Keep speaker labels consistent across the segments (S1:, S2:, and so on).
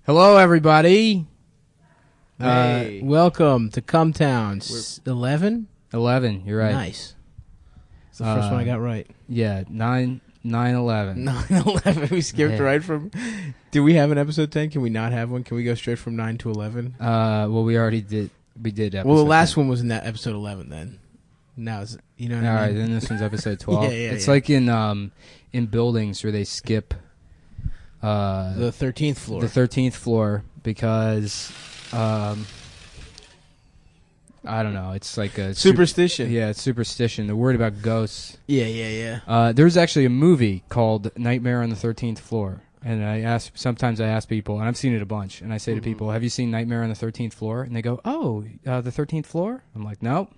S1: Hello, everybody.
S2: Hey.
S1: Welcome to Cum Town. 11?
S2: 11,
S1: you're right.
S2: Nice. It's the first one I got right.
S1: Yeah, 9-11.
S2: 9/11. We skipped right from... Do we have an episode 10? Can we not have one? Can we go straight from 9 to 11?
S1: Well, we already did. We did episode
S2: Well, the last
S1: 10.
S2: one was in that episode 11 then. Now, you know what
S1: All
S2: I
S1: right,
S2: mean?
S1: then this one's episode 12. It's
S2: yeah.
S1: like in buildings where they skip...
S2: the 13th floor.
S1: The 13th floor because... I don't know. It's like a...
S2: Superstition.
S1: Yeah, it's superstition. They're worried about ghosts.
S2: Yeah.
S1: There's actually a movie called Nightmare on the 13th Floor. And sometimes I ask people, and I've seen it a bunch, and I say to people, have you seen Nightmare on the 13th Floor? And they go, oh, the 13th Floor? I'm like, nope.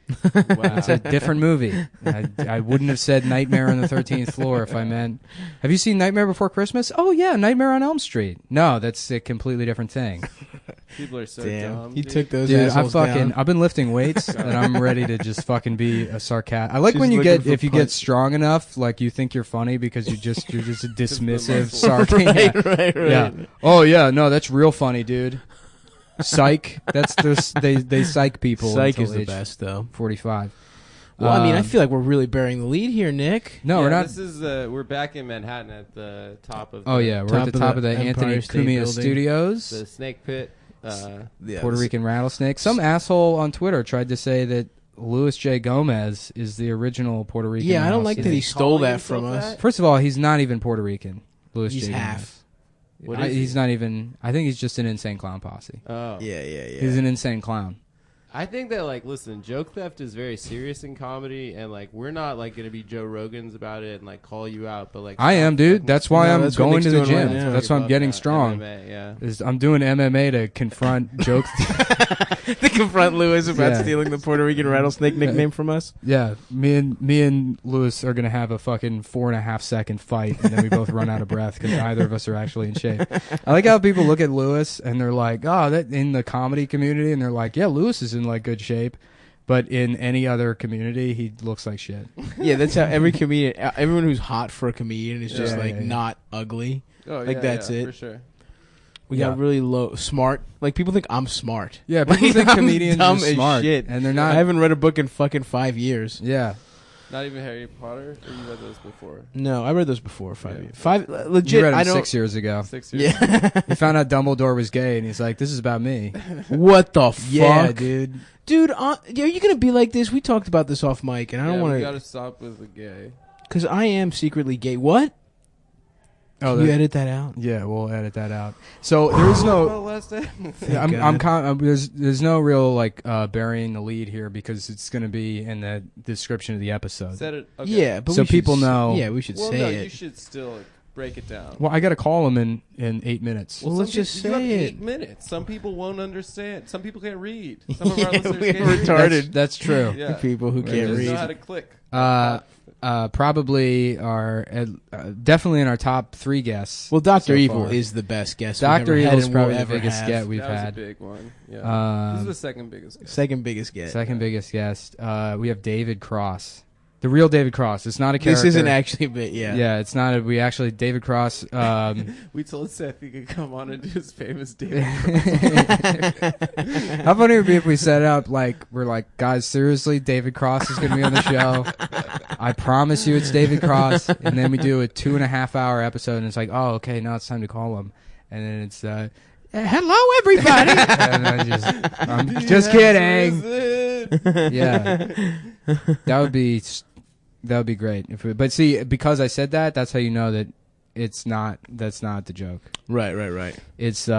S1: Wow. It's a different movie. I wouldn't have said Nightmare on the 13th Floor if I meant, have you seen Nightmare Before Christmas? Oh, yeah, Nightmare on Elm Street. No, that's a completely different thing.
S3: People are so dumb.
S2: You took those
S1: Dude,
S2: assholes down.
S1: I've been lifting weights, and I'm ready to just fucking be a sarcastic. I like when you get, if you get strong enough, like you think you're funny because you're just a dismissive sarcastic.
S2: Right.
S1: Yeah. Oh, yeah, no, that's real funny, dude. Psych. They psych people.
S2: Psych
S1: until
S2: is the
S1: age
S2: best, though.
S1: 45.
S2: Well, I mean, I feel like we're really bearing the lead here, Nick.
S1: No, we're not.
S3: This is we're back in Manhattan at the top of.
S1: Oh yeah, we're at the top of the Anthony Cumia Studios,
S3: the Snake Pit.
S1: Puerto Rican rattlesnake. Some asshole on Twitter tried to say that Luis J. Gomez is the original Puerto Rican.
S2: Yeah, I don't like
S1: rattlesnake.
S2: that he stole that from us.
S1: First of all, he's not even Puerto Rican. Luis
S2: He's
S1: J.
S2: half.
S1: Gomez. He's not even. I think he's just an insane clown posse.
S3: Oh
S2: yeah.
S1: He's an insane clown.
S3: I think that, like, listen, joke theft is very serious in comedy, and, like, we're not, like, going to be Joe Rogans about it and, like, call you out, but, like...
S1: I am, dude. That's why I'm going to the gym.
S2: Right,
S1: that's why I'm getting strong.
S3: MMA,
S1: I'm doing MMA to confront joke
S2: to confront Lewis about stealing the Puerto Rican rattlesnake nickname from us?
S1: Yeah. Me and Lewis are going to have a fucking 4.5 second fight, and then we both run out of breath because neither of us are actually in shape. I like how people look at Lewis, and they're like, oh, that in the comedy community, and they're like, yeah, Lewis is in like good shape, but in any other community he looks like shit.
S2: Yeah, that's how every comedian, everyone who's hot for a comedian is just not ugly.
S3: Oh,
S2: like that's it
S3: for sure.
S2: We got really low smart. Like people think I'm smart.
S1: Yeah, people think comedians
S2: dumb
S1: are smart,
S2: as shit,
S1: and they're not.
S2: I haven't read a book in fucking 5 years.
S1: Yeah.
S3: Not even Harry Potter? Or you read those before?
S2: No, I read those before 5 years. Legit.
S1: You read them
S2: I don't,
S1: 6 years ago.
S3: 6 years.
S2: Yeah.
S1: He found out Dumbledore was gay, and he's like, "This is about me."
S2: What the fuck?
S1: Yeah, dude.
S2: Dude, are you gonna be like this? We talked about this off mic, and I don't want to.
S3: You gotta stop with the gay.
S2: Because I am secretly gay. What?
S1: Oh,
S2: you edit that out?
S1: Yeah, we'll edit that out. So there is no. There's no real like burying the lead here because it's going to be in the description of the episode.
S3: Said it. Okay.
S2: Yeah, but
S1: so people know.
S2: Yeah, we should say it.
S3: You should still break it down.
S1: Well, I got to call him in 8 minutes.
S2: Well, let's just say it.
S3: 8 minutes. Some people won't understand. Some people can't read. Some of our listeners
S2: we're
S3: can't read.
S2: retarded.
S1: That's true.
S3: Yeah.
S2: People who can't
S3: They
S2: read.
S3: just know how to click.
S1: Probably are definitely in our top 3 guests.
S2: Well, Dr.
S1: so
S2: Evil
S1: far.
S2: is the best guest.
S1: Dr. Evil is probably the
S2: ever
S1: biggest guest we've
S3: That was
S1: had.
S3: a big one. Yeah. This is the second biggest guest.
S2: Second biggest guest.
S1: Second biggest guest. We have David Cross. The real David Cross. It's not a character.
S2: This isn't actually a bit,
S1: Yeah, it's not. David Cross.
S3: We told Seth he could come on and do his famous David Cross.
S1: How funny it would be if we set up we're like, guys, seriously, David Cross is going to be on the show. I promise you it's David Cross. And then we do a 2.5 hour episode and it's like, oh, okay, now it's time to call him. And then it's, hello, everybody. And I'm just kidding. Yeah. That would be great. But see, because I said that, that's how you know that that's not the joke.
S2: Right.
S1: It's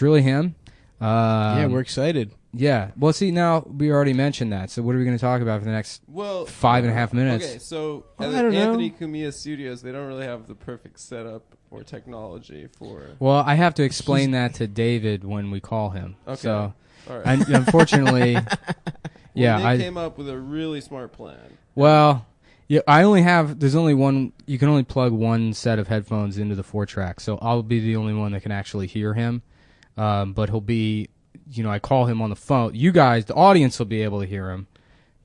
S1: really him.
S2: Yeah, we're excited.
S1: Yeah. Well, see, now we already mentioned that. So what are we going to talk about for the next 5.5 minutes?
S3: Okay, so
S2: I
S3: at
S2: don't know.
S3: Anthony Cumia Studios, they don't really have the perfect setup or technology for...
S1: Well, I have to explain that to David when we call him.
S3: Okay.
S1: So,
S3: all right.
S1: unfortunately,
S3: Nick
S1: I
S3: came up with a really smart plan.
S1: Well, yeah, there's only one, you can only plug one set of headphones into the 4-track, so I'll be the only one that can actually hear him. But he'll be, I call him on the phone. You guys, the audience will be able to hear him,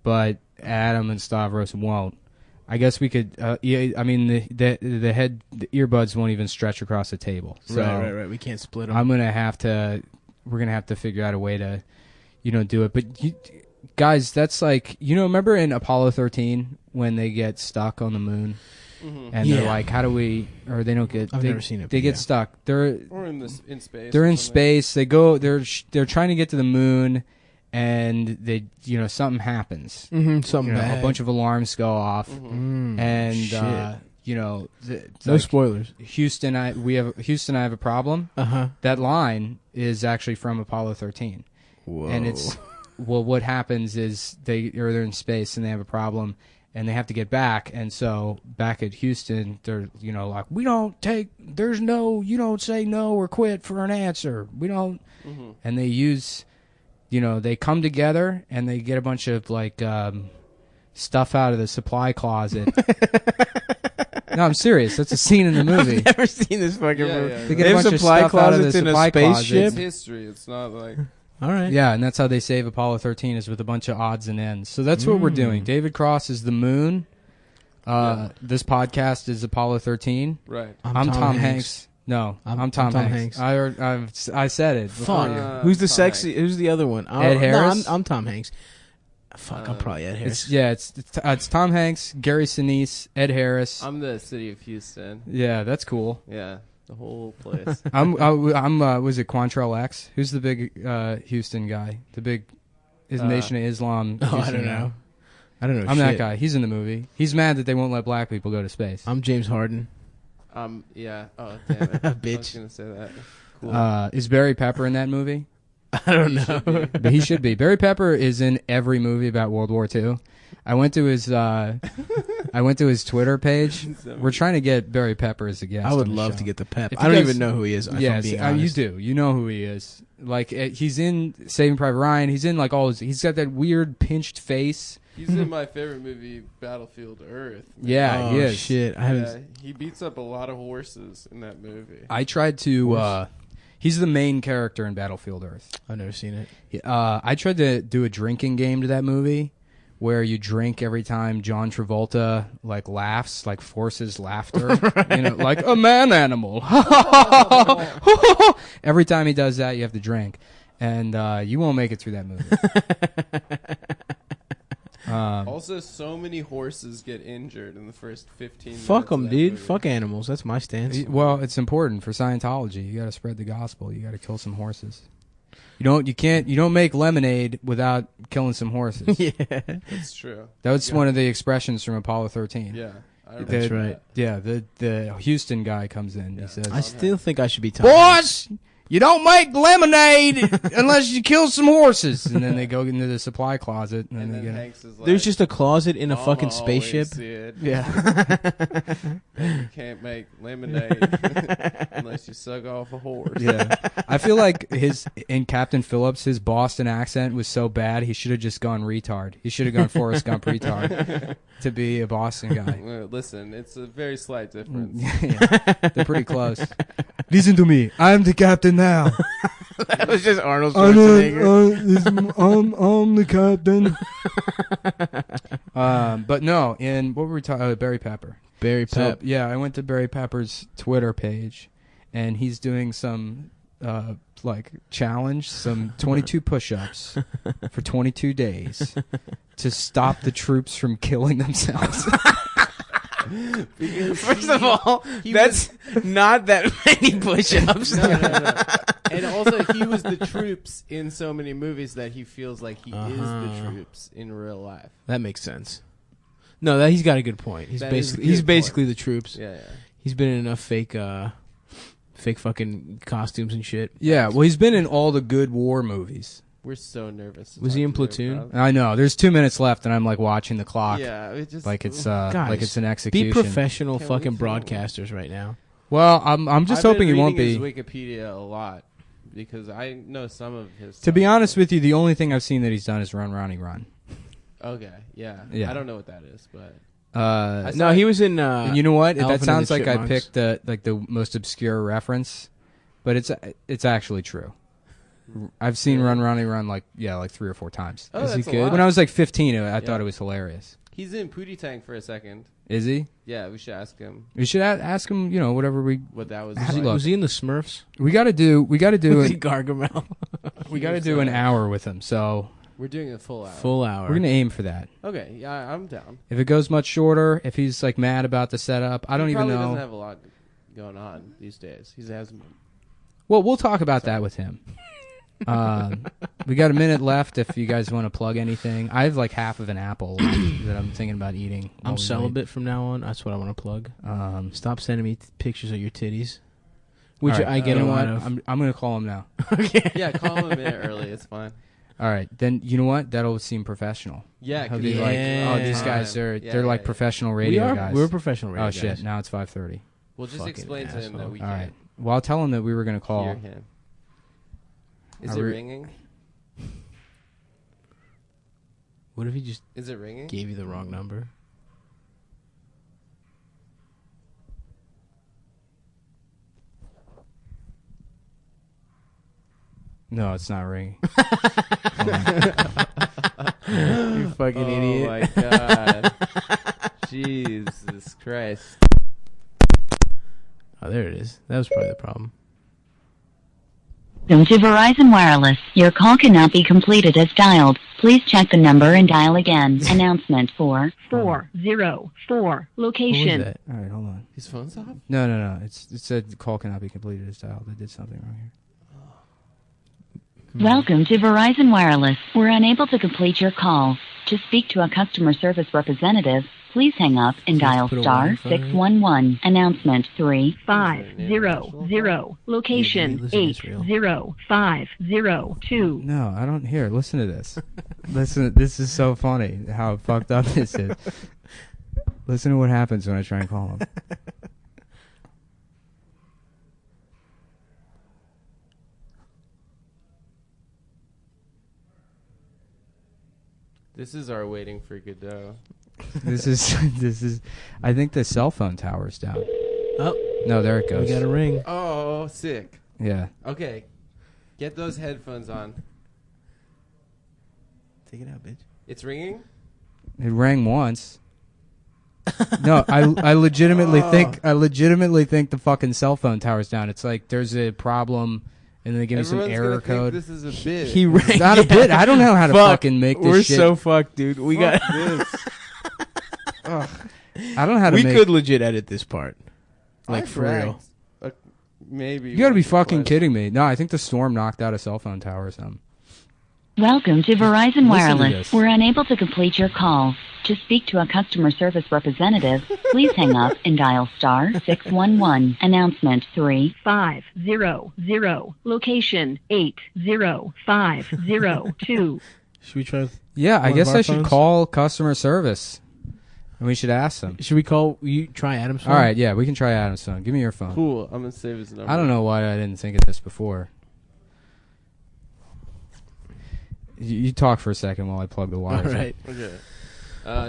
S1: but Adam and Stavros won't. I guess we could. Yeah, I mean the earbuds won't even stretch across the table. So
S2: right. We can't split them.
S1: We're gonna have to figure out a way to, do it. But guys, that's like, remember in Apollo 13 when they get stuck on the moon, and they're like, how do we? Or they don't get.
S2: I've never seen it.
S1: They get stuck.
S3: Or in space.
S1: They're in space. They go. They're trying to get to the moon. And they, something happens.
S2: Something bad.
S1: A bunch of alarms go off, and
S2: shit.
S1: No
S2: spoilers.
S1: Houston, I have a problem. That line is actually from Apollo 13.
S2: Whoa.
S1: And it's what happens is they're in space and they have a problem, and they have to get back. And so back at Houston, they're like, you don't say no or quit for an answer. We don't, and they use. They come together and they get a bunch of stuff out of the supply closet. No, I'm serious. That's a scene in the movie.
S2: I've never seen this fucking movie.
S1: They get a bunch of stuff out of the supply closet.
S3: It's history. It's not like...
S2: All right.
S1: Yeah, and that's how they save Apollo 13 is with a bunch of odds and ends. So that's what we're doing. David Cross is the moon. This podcast is Apollo 13.
S3: Right.
S2: I'm
S1: Tom Hanks. No, I'm Tom Hanks. I said it.
S2: Fuck. Who's the sexy? Who's the other one?
S1: Ed Harris.
S2: No, I'm Tom Hanks. Fuck, I'm probably Ed Harris.
S1: It's Tom Hanks, Gary Sinise, Ed Harris.
S3: I'm the city of Houston.
S1: Yeah, that's cool.
S3: Yeah, the whole place.
S1: I'm was it Quantrell X? Who's the big Houston guy? The big Nation of Islam.
S2: Oh, I don't know.
S1: I'm that guy. He's in the movie. He's mad that they won't let black people go to space.
S2: I'm James Harden.
S3: Yeah. Oh, damn it.
S2: Bitch.
S3: I was gonna say that. Cool.
S1: Is Barry Pepper in that movie?
S2: I don't know.
S1: But he should be. Barry Pepper is in every movie about World War II. I went to his Twitter page. We're trying to get Barry Pepper as a guest.
S2: I would love to get the pep.
S1: If
S2: I don't even know who he is.
S1: Yes, you do. You know who he is. Like he's in Saving Private Ryan. He's in like all his. He's got that weird pinched face.
S3: He's in my favorite movie, Battlefield Earth. Man.
S1: Yeah, he is.
S2: Shit, I haven't.
S3: He beats up a lot of horses in that movie.
S1: I tried to. He's the main character in Battlefield Earth.
S2: I've never seen it.
S1: I tried to do a drinking game to that movie, where you drink every time John Travolta laughs, forces laughter, like a man animal. Every time he does that, you have to drink, and you won't make it through that movie.
S3: Also, so many horses get injured in the first 15 minutes.
S2: Fuck them, dude.
S3: Movie.
S2: Fuck animals. That's my stance.
S1: Well, it's important for Scientology. You got to spread the gospel. You got to kill some horses. You don't make lemonade without killing some horses.
S2: Yeah,
S3: that's true.
S1: That's one of the expressions from Apollo 13.
S3: Yeah,
S2: that's right.
S1: Yeah, the Houston guy comes in. He says,
S2: I still think I should be Tom
S1: Boys, you don't make lemonade unless you kill some horses. And then they go into the supply closet. And then
S3: Hanks is like,
S2: there's just a closet in a
S3: Mama
S2: fucking spaceship.
S1: Yeah.
S3: You can't make lemonade unless you suck off a horse.
S1: Yeah. I feel like in Captain Phillips, his Boston accent was so bad, he should have just gone retard. He should have gone Forrest Gump retard to be a Boston guy.
S3: Listen, it's a very slight difference.
S1: Yeah, they're pretty close. Listen to me. I'm the captain now.
S2: That was just Arnold Schwarzenegger.
S1: I'm the captain. But no, what were we talking? Barry Pepper.
S2: Barry Pep.
S1: So, yeah, I went to Barry Pepper's Twitter page, and he's doing some challenge, some 22 push-ups for 22 days to stop the troops from killing themselves.
S2: First of all, that's not that many push-ups.
S3: No. And also, he was the troops in so many movies that he feels like he is the troops in real life.
S2: That makes sense. No, he's got a good point. He's basically the troops.
S3: Yeah.
S2: He's been in enough fake fucking costumes and shit.
S1: Yeah, well, he's been in all the good war movies.
S3: We're so nervous.
S2: Was he in Platoon?
S1: I know. There's 2 minutes left, and I'm watching the clock.
S3: Yeah, it just
S1: like it's
S2: guys,
S1: like it's an execution.
S2: Be professional fucking broadcasters right now.
S1: Well, I'm just hoping he won't be.
S3: I've been reading his Wikipedia a lot because I know some of his.
S1: To be honest with you, the only thing I've seen that he's done is Run, Ronnie, Run.
S3: Okay, yeah. I don't know what that is, but.
S2: No, he was in.
S1: And you know what?
S2: Elephant
S1: That sounds
S2: and the
S1: like I
S2: Chipmunks.
S1: picked the most obscure reference, but it's actually true. I've seen Run, Ronnie, Run 3 or 4 times.
S3: Oh,
S2: Is he
S3: that's a
S2: good?
S3: lot.
S1: When I was 15, I thought it was hilarious.
S3: He's in Pootie Tang for a second.
S1: Is he?
S3: Yeah, we should ask him
S1: We should ask him. You know, whatever we
S3: what that was
S1: Look.
S3: like.
S2: Was he in the Smurfs?
S1: we got to do. We got to do
S2: Was he
S1: it.
S2: Gargamel?
S1: We got to do an hour with him. So
S3: We're doing a full hour.
S2: Full hour.
S1: we're gonna aim for that.
S3: Okay, yeah, I'm down.
S1: If it goes much shorter, if he's like mad about the setup, I don't
S3: He
S1: even
S3: probably
S1: know.
S3: doesn't have a lot going on these days. He has.
S1: Well, we'll talk about that with him. We got a minute left if you guys want to plug anything. I have like half of an apple left that I'm thinking about eating.
S2: I'm celibate from now on. That's what I want to plug. Stop sending me pictures of your titties. Which
S1: right,
S2: I get
S1: you
S2: a
S1: know
S2: lot
S1: what?
S2: of.
S1: I'm going to call him now.
S2: Okay.
S3: Yeah, call him a minute early. It's fine.
S1: All right, then you know what? That'll seem professional.
S3: Yeah,
S1: He'll
S3: 'cause
S1: be
S3: it's
S1: like,
S2: Yeah.
S1: oh, these guys are
S3: Yeah,
S1: they're like
S3: yeah.
S1: professional radio guys.
S2: We're professional radio
S1: Oh
S2: guys.
S1: shit! Now it's 5:30.
S3: We'll just
S2: Fucking
S3: explain to him that
S2: asshole.
S3: we
S1: All
S3: can't
S1: right. Well, I'll tell him that we were going to call.
S3: hear him. Is
S1: Are
S3: it
S1: we-
S3: ringing?
S2: What if he just
S3: Is it ringing?
S2: gave you the wrong number?
S1: No, it's not ringing.
S2: You fucking
S3: Oh
S2: idiot.
S3: my god. Jesus Christ.
S2: Oh, there it is. That was probably the problem.
S4: Welcome to Verizon Wireless. Your call cannot be completed as dialed. Please check the number and dial again. Announcement for 404.
S2: What
S4: Location.
S2: was that?
S1: All right, hold on.
S3: His phone's off?
S1: No. It said the call cannot be completed as dialed. I did something wrong here.
S4: Welcome to Verizon Wireless. We're unable to complete your call. To speak to a customer service representative, please hang up and
S2: So you have
S4: dial
S2: to put a
S4: star
S2: one in front of it?
S4: 611. Announcement
S3: 3500.
S4: Location
S2: Yeah, listen to Israel.
S4: 80502.
S1: No, I don't hear. Listen to this. Listen, this is so funny how fucked up this is. Listen to what happens when I try and call him.
S3: This is our waiting for Godot.
S1: This is. I think the cell phone tower's down.
S2: Oh,
S1: No, there it
S2: we
S1: goes.
S2: got a ring.
S3: Oh, sick.
S1: Yeah.
S3: Okay. Get those headphones on.
S2: Take it out, bitch.
S3: It's ringing?
S1: It rang once. No, I legitimately think the fucking cell phone tower's down. It's like there's a problem, and they give me some
S3: Everyone's
S1: error
S3: gonna think
S1: code.
S3: this is a bit.
S2: He rang.
S1: It's not a bit. I don't know how to
S2: Fuck.
S1: fucking make this
S2: We're
S1: shit.
S2: so fucked, dude. We got.
S3: this.
S1: I don't know how to
S2: We
S1: make.
S2: could legit edit this part, like
S3: I
S2: for real.
S3: fragged. Maybe.
S1: You got to be
S3: once or
S1: fucking
S3: twice.
S1: kidding me. No, I think the storm knocked out a cell phone tower or something.
S4: Welcome to Verizon
S1: Listen to
S4: Wireless.
S1: this.
S4: We're unable to complete your call. To speak to a customer service representative, please hang up and dial star 611. Announcement 3500. Location 80502.
S2: Should we try?
S1: Yeah, I
S2: One of
S1: guess
S2: our
S1: I should
S2: phones?
S1: call customer service, and we should ask them.
S2: Should we call? You try Adam's phone?
S1: All right, yeah, we can try Adam's phone. Give me your phone.
S3: Cool. I'm going to save his number.
S1: I don't know why I didn't think of this before. You talk for a second while I plug the
S2: All
S1: wires. in.
S2: right.
S3: Okay.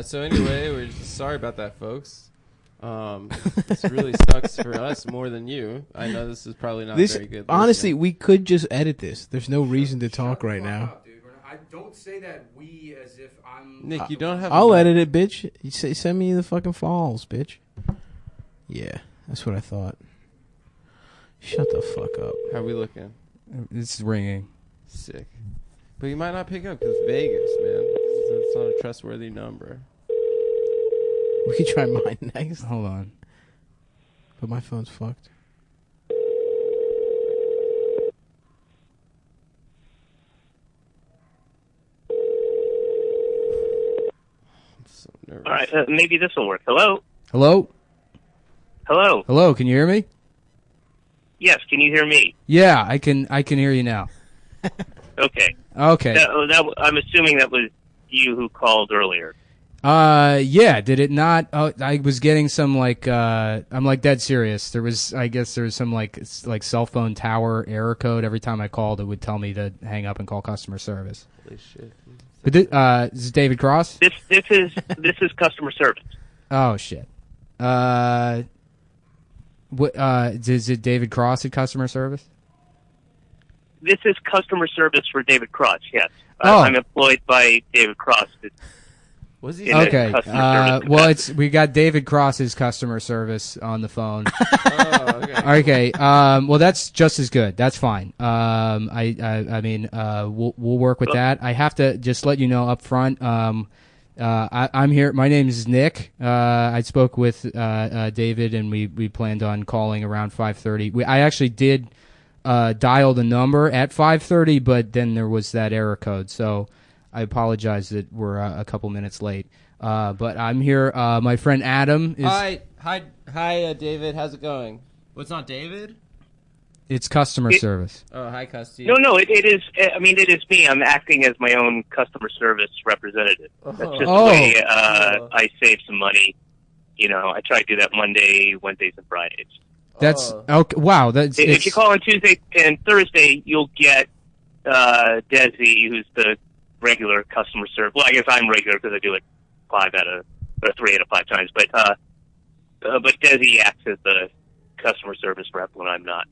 S3: So anyway, we're sorry about that, folks. This really sucks for us more than you. I know this is probably not
S2: This
S3: very good.
S2: honestly,
S3: listening.
S2: we could just edit this. There's no reason to talk right now.
S1: I don't say that we as if I'm.
S3: Nick, you don't have.
S2: I'll
S3: a-
S2: edit it, bitch. You say, send me the fucking files, bitch. Yeah, that's what I thought. Shut the fuck up.
S3: How we looking?
S1: It's ringing.
S3: Sick. But you might not pick up because Vegas, man. It's not a trustworthy number.
S2: We could try mine next,
S1: Hold on.
S2: but my phone's fucked.
S3: I'm so nervous.
S5: All right, maybe this will work. Hello?
S1: Hello?
S5: Hello?
S1: Hello, can you hear me?
S5: Yes, can you hear me?
S1: Yeah, I can hear you now.
S5: Okay.
S1: Okay.
S5: I'm assuming that was you who called earlier.
S1: Yeah, did it not? Oh, I was getting some like I'm like dead serious. I guess there was some like cell phone tower error code. Every time I called, it would tell me to hang up and call customer service.
S3: Holy shit.
S1: But this is David Cross?
S5: This is customer service.
S1: Oh shit. What is it David Cross at customer service?
S5: This is customer service for David Cross. Yes,
S1: Oh.
S5: I'm employed by David Cross.
S3: Was he
S5: in the
S1: Okay.
S5: customer service
S1: Well,
S5: capacity.
S1: we got David Cross's customer service on the phone.
S3: Oh, okay.
S1: Okay. Well, that's just as good. That's fine. I mean, we'll work with that. I have to just let you know up front. I'm here. My name is Nick. I spoke with David, and we planned on calling around 5:30. I actually did dial the number at 5:30, but then there was that error code. So I apologize that we're a couple minutes late. But I'm here. My friend Adam is.
S3: Hi, David. How's it going? Well, it's not David.
S1: It's customer service.
S3: Oh, hi, Custy.
S5: No, it is. I mean, it is me. I'm acting as my own customer service representative. That's just the way I save some money. You know, I try to do that Monday, Wednesdays, and Fridays.
S1: That's okay. Wow. That's
S5: If you call on Tuesday and Thursday, you'll get Desi, who's the regular customer service. Well, I guess I'm regular because I do it 3 out of 5 times. But Desi acts as the customer service rep when I'm not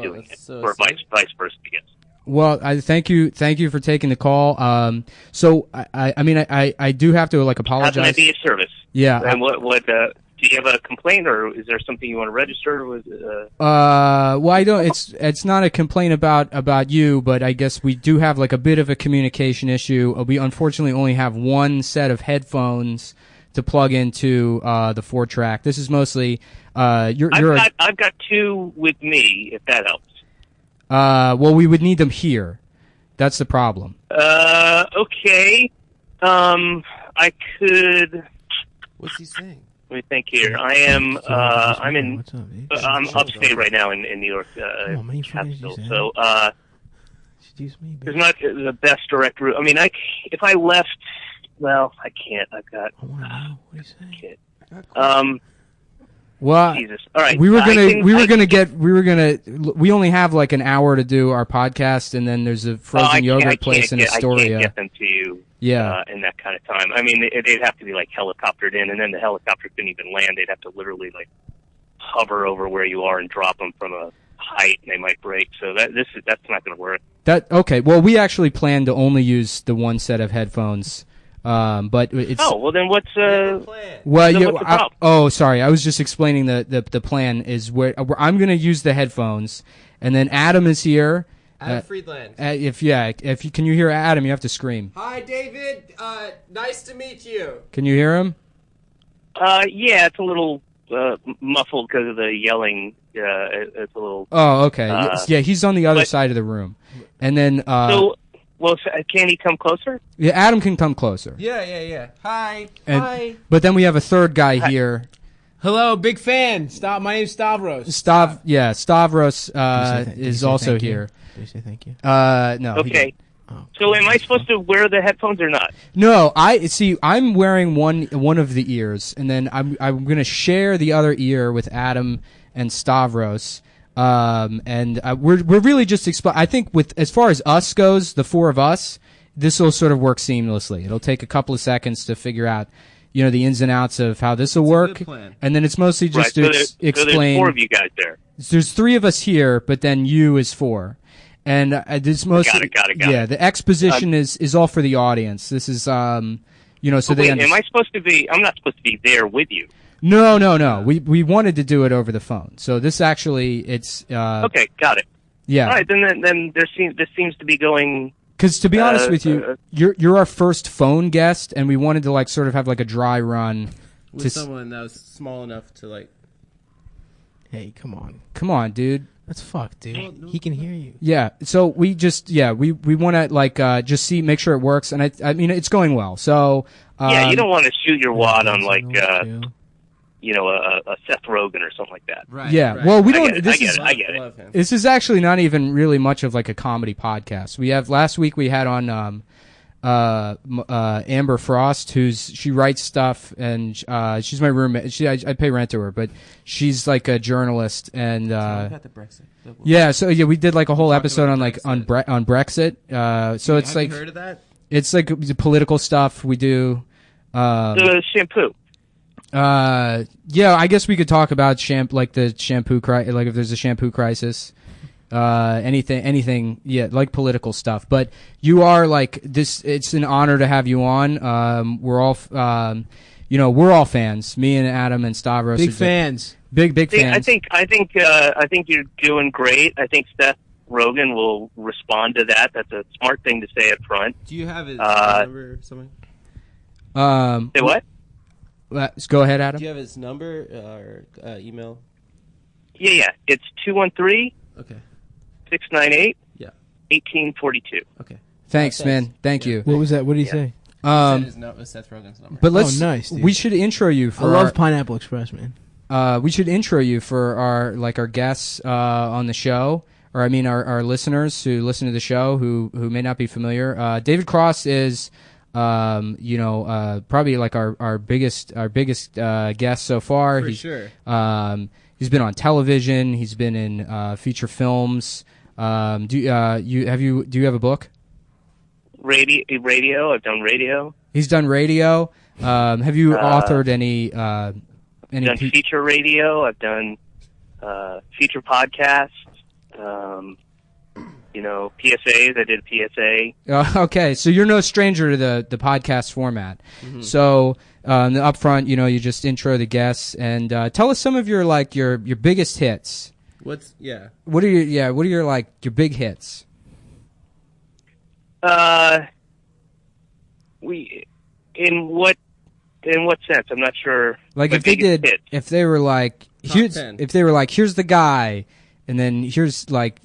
S5: doing it,
S3: so
S5: or vice versa, I guess.
S1: Well, I thank you for taking the call. So I mean, I do have to like
S5: How can I
S1: apologize.
S5: be of service?
S1: Yeah.
S5: And what do you have a complaint, or is there something you want to register?
S1: Well, I don't. It's not a complaint about you, but I guess we do have like a bit of a communication issue. We unfortunately only have one set of headphones to plug into the 4-track. This is mostly I've
S5: got 2 with me, if that helps.
S1: Well, we would need them here. That's the problem.
S5: Okay. I could.
S3: What's he saying?
S5: Let me think here. I am. I'm in.
S2: What's up, dude?
S5: I'm upstate right now in New York,
S2: Come on, man, you fucking
S5: capital.
S2: use
S5: So
S2: Excuse me,
S5: there's
S2: bitch.
S5: not the best direct route. I mean, if I left, well, I can't. I've got.
S2: I want to know. What are you saying?
S1: Well,
S5: Jesus. All right.
S1: we only have like an hour to do our podcast, and then there's a frozen yogurt place in Astoria.
S5: I can't get them to you.
S1: Yeah.
S5: In that kind of time. I mean, they'd have to be like helicoptered in, and then the helicopter couldn't even land. They'd have to literally like hover over where you are and drop them from a height, and they might break. So that's not going to work.
S1: Okay. Well, we actually plan to only use the one set of headphones. But it's
S5: well then what's
S3: plan?
S1: well,
S5: then
S1: yeah,
S5: what's the problem?
S1: sorry, I was just explaining the plan is where I'm going to use the headphones, and then Adam is here.
S3: Adam Friedland.
S1: If you can you hear Adam, you have to scream.
S3: Hi, David. Nice to meet you.
S1: Can you hear him?
S5: Yeah, it's a little muffled because of the yelling. It's a little.
S1: Oh, okay. Yeah, he's on the other
S5: but-
S1: side of the room, and then
S5: Can he come closer?
S1: yeah, Adam can come closer.
S3: Yeah. Hi.
S1: And, But then we have a third guy here.
S3: Hello, big fan. My name's Stavros.
S1: Stavros
S2: Did you
S1: is
S2: say
S1: also
S2: thank you?
S1: here.
S2: Did you say thank you?
S1: No. he
S5: Okay.
S1: didn't.
S2: Oh,
S5: So am I supposed to wear the headphones or not?
S1: No, I'm wearing one of the ears, and then I'm going to share the other ear with Adam and Stavros. And we're really just I think with as far as us goes, the 4 of us, this will sort of work seamlessly. It'll take a couple of seconds to figure out, the ins and outs of how this will work,
S3: good plan.
S1: and then it's mostly just
S5: Right.
S1: to
S5: So there's
S1: explain.
S5: 4 of you guys there.
S1: There's 3 of us here, but then you is 4. And this mostly,
S5: Got it.
S1: yeah, the exposition is all for the audience. This is, so they
S5: Wait,
S1: understand.
S5: am I supposed to be? I'm not supposed to be there with you.
S1: No. We wanted to do it over the phone. So this actually, it's
S5: Okay, got it.
S1: yeah.
S5: All right, then this seems to be going.
S1: Because to be honest with you, you're our first phone guest, and we wanted to like sort of have like a dry run.
S3: With someone that was small enough to like.
S2: Hey, come on,
S1: dude.
S2: That's fucked, dude. He can hear you.
S1: Yeah. So we just we want to like just make sure it works, and I mean it's going well. So
S5: Yeah, you don't want to shoot your wad on like
S2: Chill.
S5: a Seth Rogen or something like that.
S3: Right.
S1: yeah.
S3: Right.
S1: Well, we
S5: I
S1: don't.
S5: get it,
S1: This is
S5: I get it.
S3: Love him.
S1: this is actually not even really much of like a comedy podcast. We have last week we had on Amber Frost, she writes stuff, and she's my roommate. I pay rent to her, but she's like a journalist, and
S3: About the Brexit.
S1: yeah. So yeah, we did like a whole
S3: Talking
S1: episode
S3: about
S1: on like
S3: Brexit.
S1: on Brexit. So it's
S3: Have
S1: like
S3: you heard of that?
S1: it's like the political stuff we do.
S5: The shampoo.
S1: Yeah, I guess we could talk about the shampoo like if there's a shampoo crisis. anything, yeah, like political stuff. But you are like this. It's an honor to have you on. We're all, we're all fans. Me and Adam and Stavros.
S2: Big fans.
S1: Big fans.
S5: I think you're doing great. I think Seth Rogen will respond to that. That's a smart thing to say up front.
S3: Do you have his number or something?
S5: Say what?
S1: Go ahead, Adam.
S3: Do you have his number or email?
S5: Yeah. It's 213.
S3: Okay.
S5: 698.
S3: Yeah.
S5: 1842.
S3: Okay.
S1: Thanks, man. Thank you.
S2: What was that? What did he say?
S3: Seth Rogen's number.
S1: But let's.
S2: Nice, dude.
S1: We should intro you
S2: I
S1: for.
S2: love Pineapple Express, man.
S1: We should intro you for our guests on the show, or I mean our listeners who listen to the show who may not be familiar. David Cross is, probably like our biggest guest so far.
S3: For sure.
S1: He's been on television. He's been in feature films. Do you have a book?
S5: Radio. I've done radio.
S1: He's done radio. Have you authored any?
S5: I've done feature radio. I've done feature podcasts. PSAs. I did a PSA.
S1: Okay, so you're no stranger to the podcast format. Mm-hmm. So up front, you just intro the guests and tell us some of your biggest hits. What are your big hits?
S5: In what sense? I'm not sure.
S1: Like if they were like, here's the guy, and then here's like,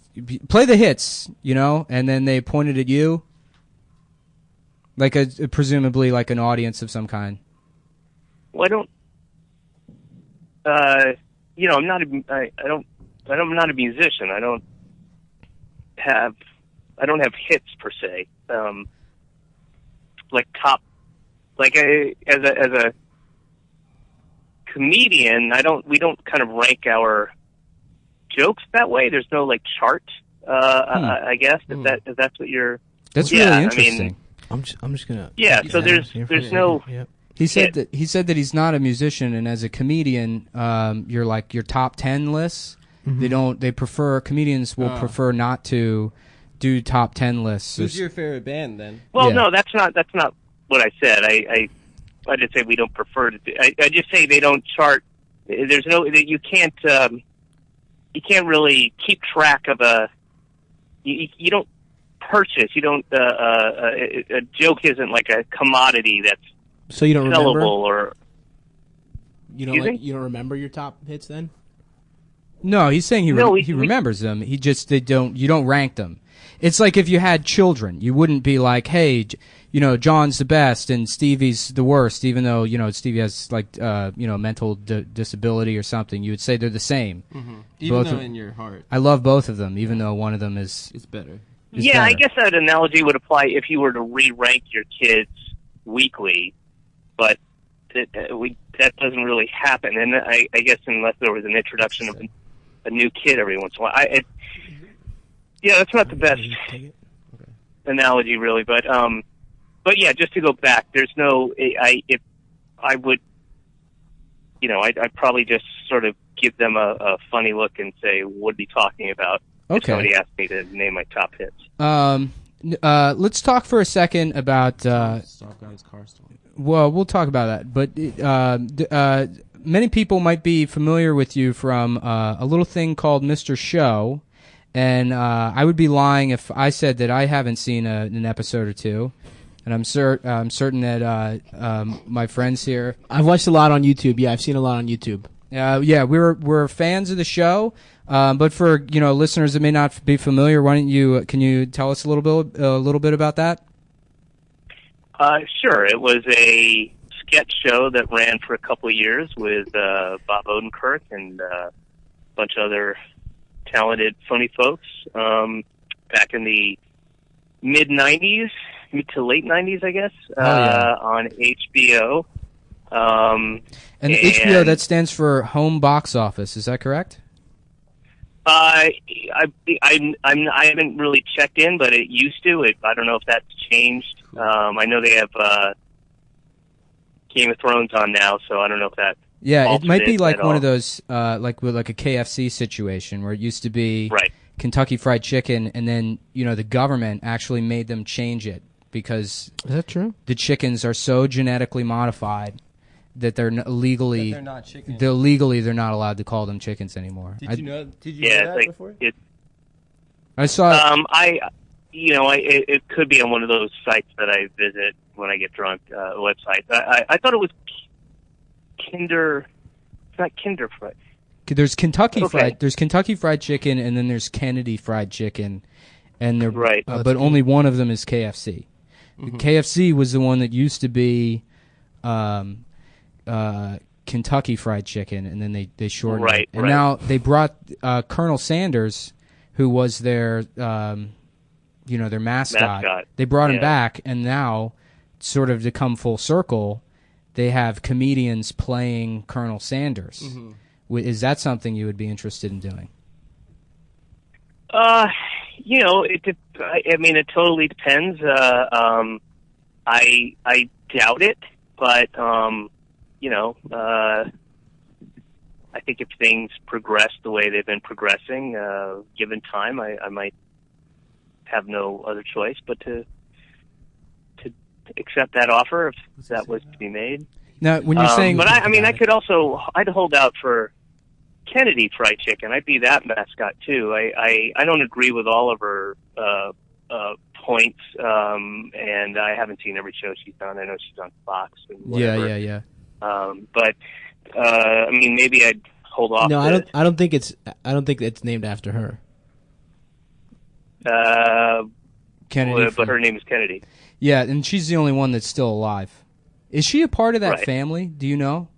S1: play the hits, and then they pointed at you, like presumably like an audience of some kind.
S5: Well, I don't. I'm not I'm not a musician. I don't have hits per se. As a comedian, we don't kind of rank our jokes that way. There's no like chart. I guess if that's what you're.
S1: That's really interesting.
S2: I'm just gonna.
S5: Yeah. So there's no.
S2: Yep.
S1: He said that he's not a musician, and as a comedian, you're like your top 10 lists. Mm-hmm. Comedians will prefer not to do top 10 lists.
S3: Who's your favorite band then?
S5: Well, no, that's not what I said. I didn't say we don't prefer to do. I just say they don't chart. There's no. You can't really keep track of a. You don't purchase. You don't. A joke isn't like a commodity that's.
S2: So you don't
S5: sellable
S2: remember?
S5: Or
S2: you don't remember your top hits then?
S1: No, he's saying he remembers them. You don't rank them. It's like if you had children, you wouldn't be like, hey, John's the best and Stevie's the worst, even though, Stevie has like, mental disability or something. You would say they're the same.
S3: Mm-hmm. Even though in your heart.
S1: I love both of them, even though one of them is
S3: better.
S5: Yeah, I guess that analogy would apply if you were to re-rank your kids weekly, but that doesn't really happen. And I guess unless there was an introduction of a new kid every once in a while. That's not the best analogy, really. But yeah, just to go back, there's no. I'd probably just sort of give them a funny look and say, "What are you talking about?"
S1: Okay.
S5: If somebody asked me to name my top hits.
S1: Let's talk for a second about.
S3: Stop Guy's car store.
S1: Well, we'll talk about that, but many people might be familiar with you from a little thing called Mr. Show, and I would be lying if I said that I haven't seen an episode or two, and I'm certain that my friends here.
S2: I've watched a lot on YouTube. Yeah, I've seen a lot on YouTube.
S1: We're fans of the show, but for listeners that may not be familiar, can you tell us a little bit about that?
S5: Sure. It was a sketch show that ran for a couple of years with Bob Odenkirk and a bunch of other talented, funny folks back in the mid-'90s, mid to late 90s, I guess, on HBO.
S1: And HBO, that stands for Home Box Office. Is that correct?
S5: I haven't really checked in, but it used to. I don't know if that's changed. I know they have Game of Thrones on now, so I don't know if that.
S1: Yeah, it might be like one of those, like with like a KFC situation where it used to be
S5: right.
S1: Kentucky Fried Chicken, and then the government actually made them change it because
S2: Is that true?
S1: the chickens are so genetically modified that they're legally
S3: They're not chickens.
S1: they're not allowed to call them chickens anymore.
S3: Did you know
S5: Yeah,
S3: that
S5: like
S3: before?
S1: I saw.
S5: It could be on one of those sites that I visit when I get drunk. Websites. I thought it was Kinder. It's not Kinder Fried.
S1: There's Kentucky
S5: Okay.
S1: Fried. There's Kentucky Fried Chicken, and then there's Kennedy Fried Chicken, and they're
S5: Right.
S1: but only one of them is KFC. The KFC was the one that used to be Kentucky Fried Chicken, and then they shortened
S5: Right,
S1: it. And
S5: right.
S1: now they brought Colonel Sanders, who was their their mascot. They brought him
S5: Yeah.
S1: back, and now, sort of to come full circle, they have comedians playing Colonel Sanders. Is that something you would be interested in doing?
S5: It totally depends. I doubt it, but I think if things progress the way they've been progressing, given time, I might have no other choice but to accept that offer if that was to be made.
S1: Now, when you're saying,
S5: but I'd hold out for Kennedy Fried Chicken. I'd be that mascot too. I don't agree with all of her points, and I haven't seen every show she's done. I know she's on Fox and whatever.
S1: yeah.
S5: But maybe I'd hold off.
S2: No, I don't think it's named after her.
S1: Kennedy,
S5: but her name is Kennedy.
S1: yeah, and she's the only one that's still alive. Is she a part of that
S5: Right.
S1: family? Do you know?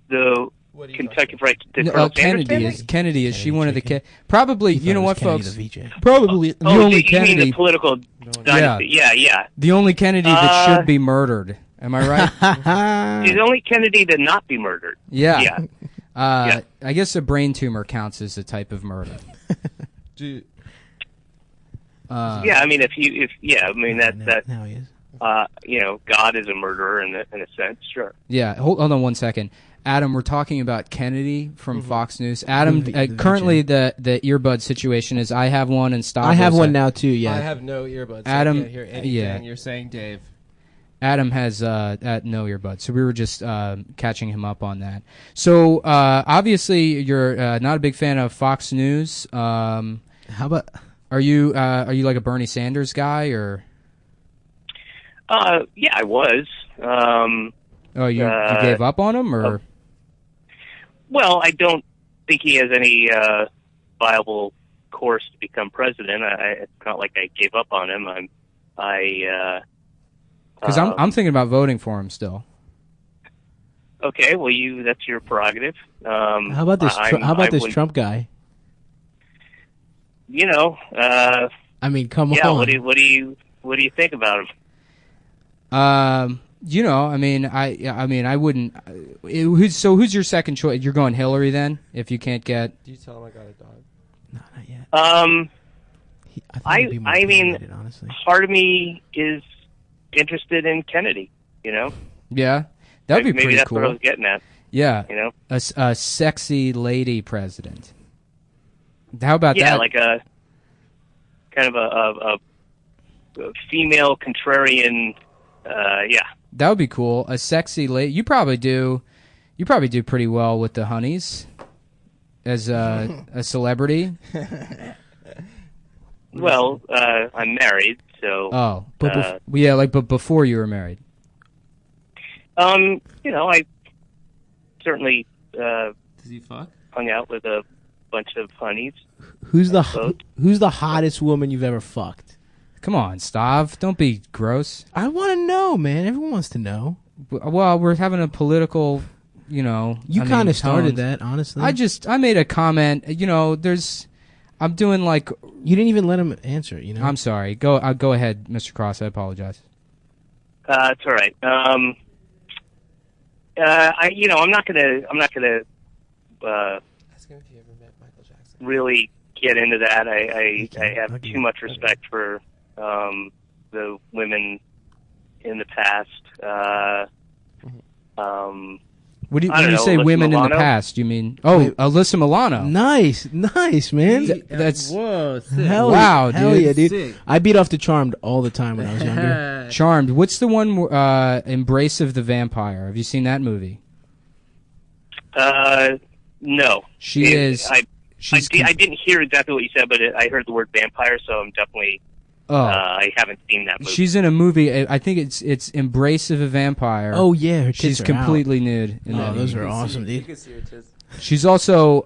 S5: The
S3: What do you
S5: Kentucky Fried Chicken.
S1: No, Kennedy is. Kennedy is. She one of the probably.
S2: He
S1: You know
S2: thought
S1: what,
S2: it was
S1: folks?
S2: Kennedy the VJ.
S1: Probably the
S5: Oh,
S1: only
S5: you mean
S1: Kennedy.
S5: the political dynasty? Yeah.
S1: The only Kennedy that should be murdered. Am I right?
S5: She's the only Kennedy to not be murdered.
S1: Yeah.
S5: Yeah.
S1: I guess a brain tumor counts as a type of murder.
S3: Do,
S5: That
S2: Now he is.
S5: God is a murderer in a sense, sure.
S1: Yeah. Hold on 1 second. Adam, we're talking about Kennedy from Fox News. Adam,
S2: The
S1: currently the earbud situation is I have one and Stavros.
S2: I have one now too. Yeah.
S3: I have no earbuds. So
S1: Adam-
S3: I can't hear anything
S1: yeah.
S3: you're saying, Dave.
S1: Adam has no earbuds, so we were just catching him up on that. So obviously you're not a big fan of Fox News.
S2: How about?
S1: Are you like a Bernie Sanders guy or?
S5: Yeah, I was.
S1: You gave up on him or?
S5: Well, I don't think he has any viable course to become president. It's not like I gave up on him.
S1: Because I'm thinking about voting for him still.
S5: Okay, well, that's your prerogative.
S2: How about this? How about this
S5: wouldn't-
S2: Trump guy?
S5: I
S2: I mean, come
S5: yeah.
S2: on.
S5: What do you think about him?
S1: I wouldn't. Who's your second choice? You're going Hillary then, if you can't get.
S3: Do you tell him I got a dog?
S2: No, not yet.
S5: I
S2: think he'd be more
S5: mean,
S2: motivated, honestly.
S5: part of me is interested in Kennedy.
S1: Yeah, that'd be
S5: maybe
S1: pretty
S5: that's
S1: cool.
S5: what I was getting at.
S1: Yeah, a sexy lady president. How about
S5: Yeah,
S1: that?
S5: like a kind of a female contrarian. Yeah.
S1: That would be cool. A sexy lady. You probably do pretty well with the honeys as a celebrity.
S5: Well, I'm married, so.
S1: Oh, but but before you were married.
S5: I certainly
S3: Does he fuck?
S5: hung out with a bunch of honeys.
S2: Who's the hottest woman you've ever fucked?
S1: Come on, Stav. Don't be gross.
S2: I want to know, man. Everyone wants to know.
S1: Well, we're having a political,
S2: You kind of started
S1: tone.
S2: that, honestly.
S1: I made a comment. I'm doing like.
S2: You didn't even let him answer.
S1: I'm sorry. Go ahead, Mr. Cross. I apologize.
S5: It's all right. I'm not gonna
S3: Ask him if you ever met Michael Jackson.
S5: really get into that. I have
S2: I'll give
S5: too
S2: you-
S5: much respect for the women in the past.
S1: What do you,
S5: I
S1: when
S5: don't
S1: you
S5: know,
S1: say
S5: Alyssa
S1: women in the
S5: Milano?
S1: past? You mean Alyssa Milano?
S2: Nice, man.
S1: That's
S3: whoa, sick.
S2: Hell,
S1: Wow,
S2: hell
S1: dude.
S2: yeah, dude.
S3: Sick.
S2: I beat off to Charmed all the time when I was younger.
S1: Charmed. What's the one? Embrace of the Vampire. Have you seen that movie?
S5: No.
S1: She is.
S5: I
S1: She's.
S5: didn't hear exactly what you said, but I heard the word vampire, so I'm definitely.
S1: Oh,
S5: I haven't seen that movie.
S1: she's in a movie. I think it's Embrace of a Vampire.
S2: Oh yeah, her tits
S1: she's
S2: are
S1: completely nude in that.
S2: out. Oh, those
S1: movie.
S2: are awesome,
S3: You
S2: dude.
S3: can see her tits.
S1: She's also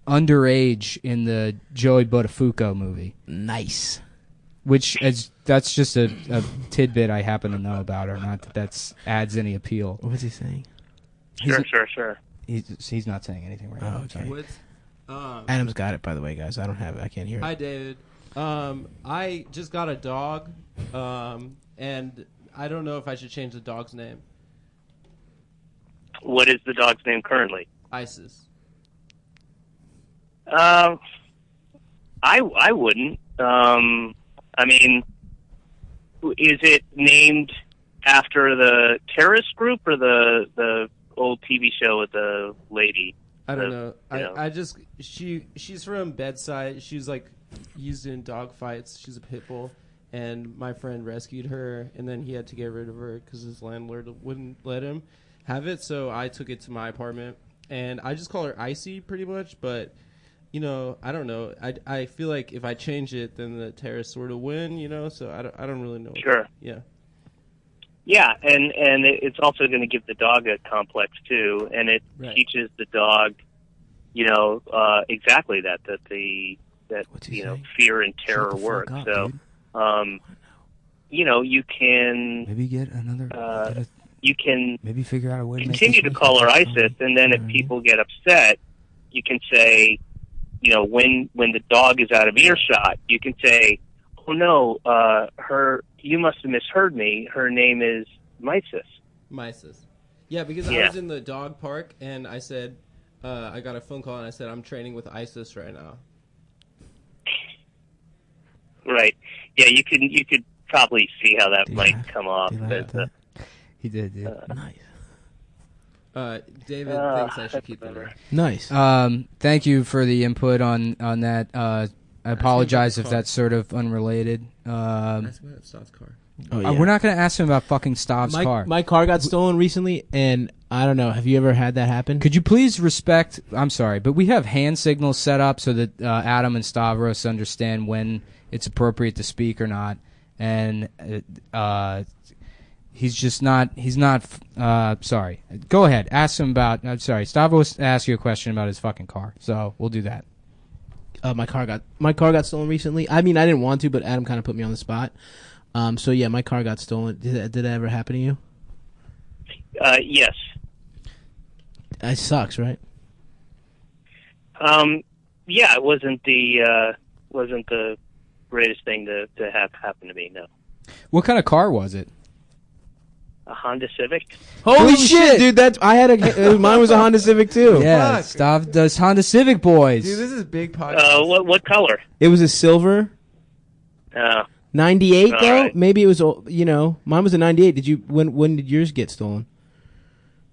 S1: underage in the Joey Buttafuoco movie,
S2: Nice.
S1: that's just a tidbit I happen to know about her. Not that that's adds any appeal.
S2: What was he saying?
S5: Sure.
S1: He's not saying anything right now.
S2: Oh, okay.
S3: What's,
S2: Adam's got it, by the way, guys. I don't have it. I can't hear it.
S3: Hi, David. I just got a dog, and I don't know if I should change the dog's name.
S5: What is the dog's name currently?
S3: Isis.
S5: I wouldn't. I mean, is it named after the terrorist group or the old TV show with the lady?
S3: I don't know.
S5: you know.
S3: I just she's from Bedside. She's like used in dog fights. She's a pit bull, and my friend rescued her, and then he had to get rid of her because his landlord wouldn't let him have it. So I took it to my apartment, and I just call her Icy pretty much. But you know, I don't know. I feel like if I change it, then the terrorists sort of win. You know, so I don't really know.
S5: Sure.
S3: Yeah.
S5: Yeah, and it's also going to give the dog a complex too, and it
S3: Right.
S5: teaches the dog, exactly that
S2: What's he
S5: you know,
S2: saying?
S5: fear and terror
S1: Shut the fuck
S5: work.
S1: up,
S5: So,
S1: dude.
S5: you can
S1: Maybe get another.
S5: you can
S1: Maybe figure out a way to
S5: continue to call her ISIS, and then if people get upset, you can say, when the dog is out of earshot, you can say, "Oh no, you must have misheard me. Her name is Mysis."
S3: Mysis. Yeah, because I
S5: Yeah.
S3: was in the dog park and I said, I got a phone call and I said, I'm training with ISIS right now.
S5: Right. Yeah, you could probably see how that
S2: Do you
S5: might
S2: laugh?
S5: come off.
S2: Do you laugh
S5: But,
S2: at
S1: He did, dude.
S2: Nice.
S3: David thinks I should keep it in.
S2: Nice.
S1: Thank you for the input on that. I apologize if
S3: car.
S1: that's sort of unrelated.
S3: That's about Stav's car.
S2: Oh, yeah.
S1: We're not going to ask him about fucking Stav's car.
S2: My car got stolen recently, and I don't know. Have you ever had that happen?
S1: Could you please respect? I'm sorry, but we have hand signals set up so that Adam and Stavros understand when it's appropriate to speak or not, and he's just not. He's not. Sorry. Go ahead. Ask him about. I'm sorry. Stavros asked you a question about his fucking car, so we'll do that.
S2: My car got stolen recently. I mean, I didn't want to, but Adam kind of put me on the spot. So yeah, my car got stolen. Did that ever happen to you?
S5: yes.
S2: It sucks, right?
S5: Yeah, it wasn't the greatest thing to have happen to me. No.
S1: What kind of car was it?
S5: A Honda Civic.
S2: Holy shit, dude! Mine was a Honda Civic too.
S1: Yeah,
S3: fuck.
S1: Stav does Honda Civic boys.
S3: Dude, this is big podcast.
S5: What color?
S2: It was a silver. 98
S5: All
S2: though.
S5: right.
S2: Maybe it was. Mine was a 98. Did you? When did yours get stolen?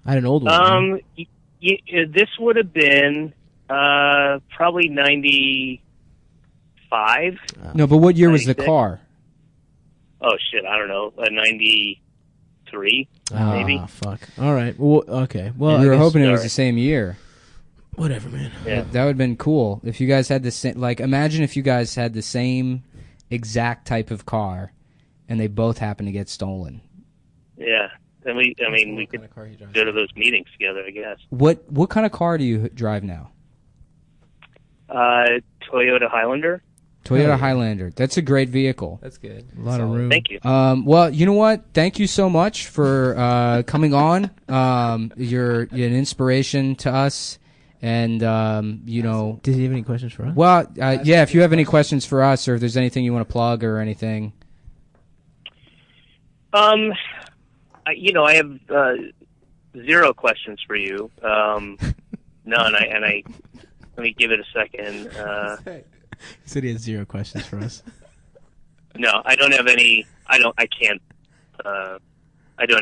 S2: I had an old one.
S5: This would have been probably 95.
S1: No, but what year was the
S5: 96.
S1: car?
S5: Oh shit, I don't know, a 93 maybe.
S2: Ah, fuck. All right. Well, okay. Well,
S1: we were
S2: I guess-
S1: hoping it was
S5: sorry.
S1: the same year.
S2: Whatever, man.
S5: Yeah.
S1: That would have been cool if you guys had the same. Like, imagine if you guys had the same exact type of car, and they both happened to get stolen.
S5: Yeah. And we
S3: What
S5: could
S3: kind of car he drives.
S5: go to those meetings together, I guess.
S1: What kind of car do you drive now?
S5: Toyota Highlander.
S1: Toyota
S2: yeah.
S1: Highlander. That's a great vehicle.
S3: That's good.
S2: A lot of room.
S5: Thank you.
S1: Well, you know what? Thank you so much for coming on. You're an inspiration to us, and
S2: Did you have any questions for us?
S1: well, yeah. If you have any questions for us, or if there's anything you want to plug or anything.
S5: I have 0 questions for you. None. Let me give it a second.
S2: He said he had 0 questions for us.
S5: No, I don't have any. I don't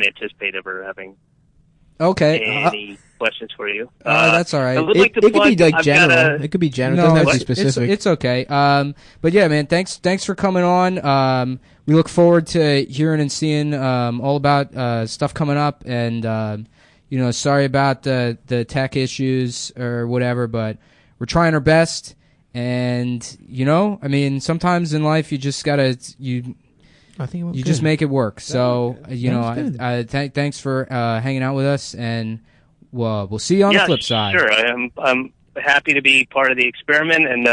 S5: anticipate ever having
S1: Okay.
S5: any questions for you.
S1: That's all right.
S5: I would
S2: It,
S5: like to
S2: it could
S5: plug,
S2: be like
S5: I've
S2: general.
S5: got a-
S2: It could be general.
S1: No,
S2: it doesn't have to be
S1: it's
S2: specific.
S1: it's okay. But yeah, man, thanks for coming on. We look forward to hearing and seeing all about stuff coming up, and sorry about the tech issues or whatever, but we're trying our best. And I mean, sometimes in life you just gotta
S2: I think it was
S1: you
S2: good.
S1: just make it work. So
S2: That was good.
S1: thanks for hanging out with us, and we'll see you on the flip side.
S5: Sure. I'm happy to be part of the experiment, and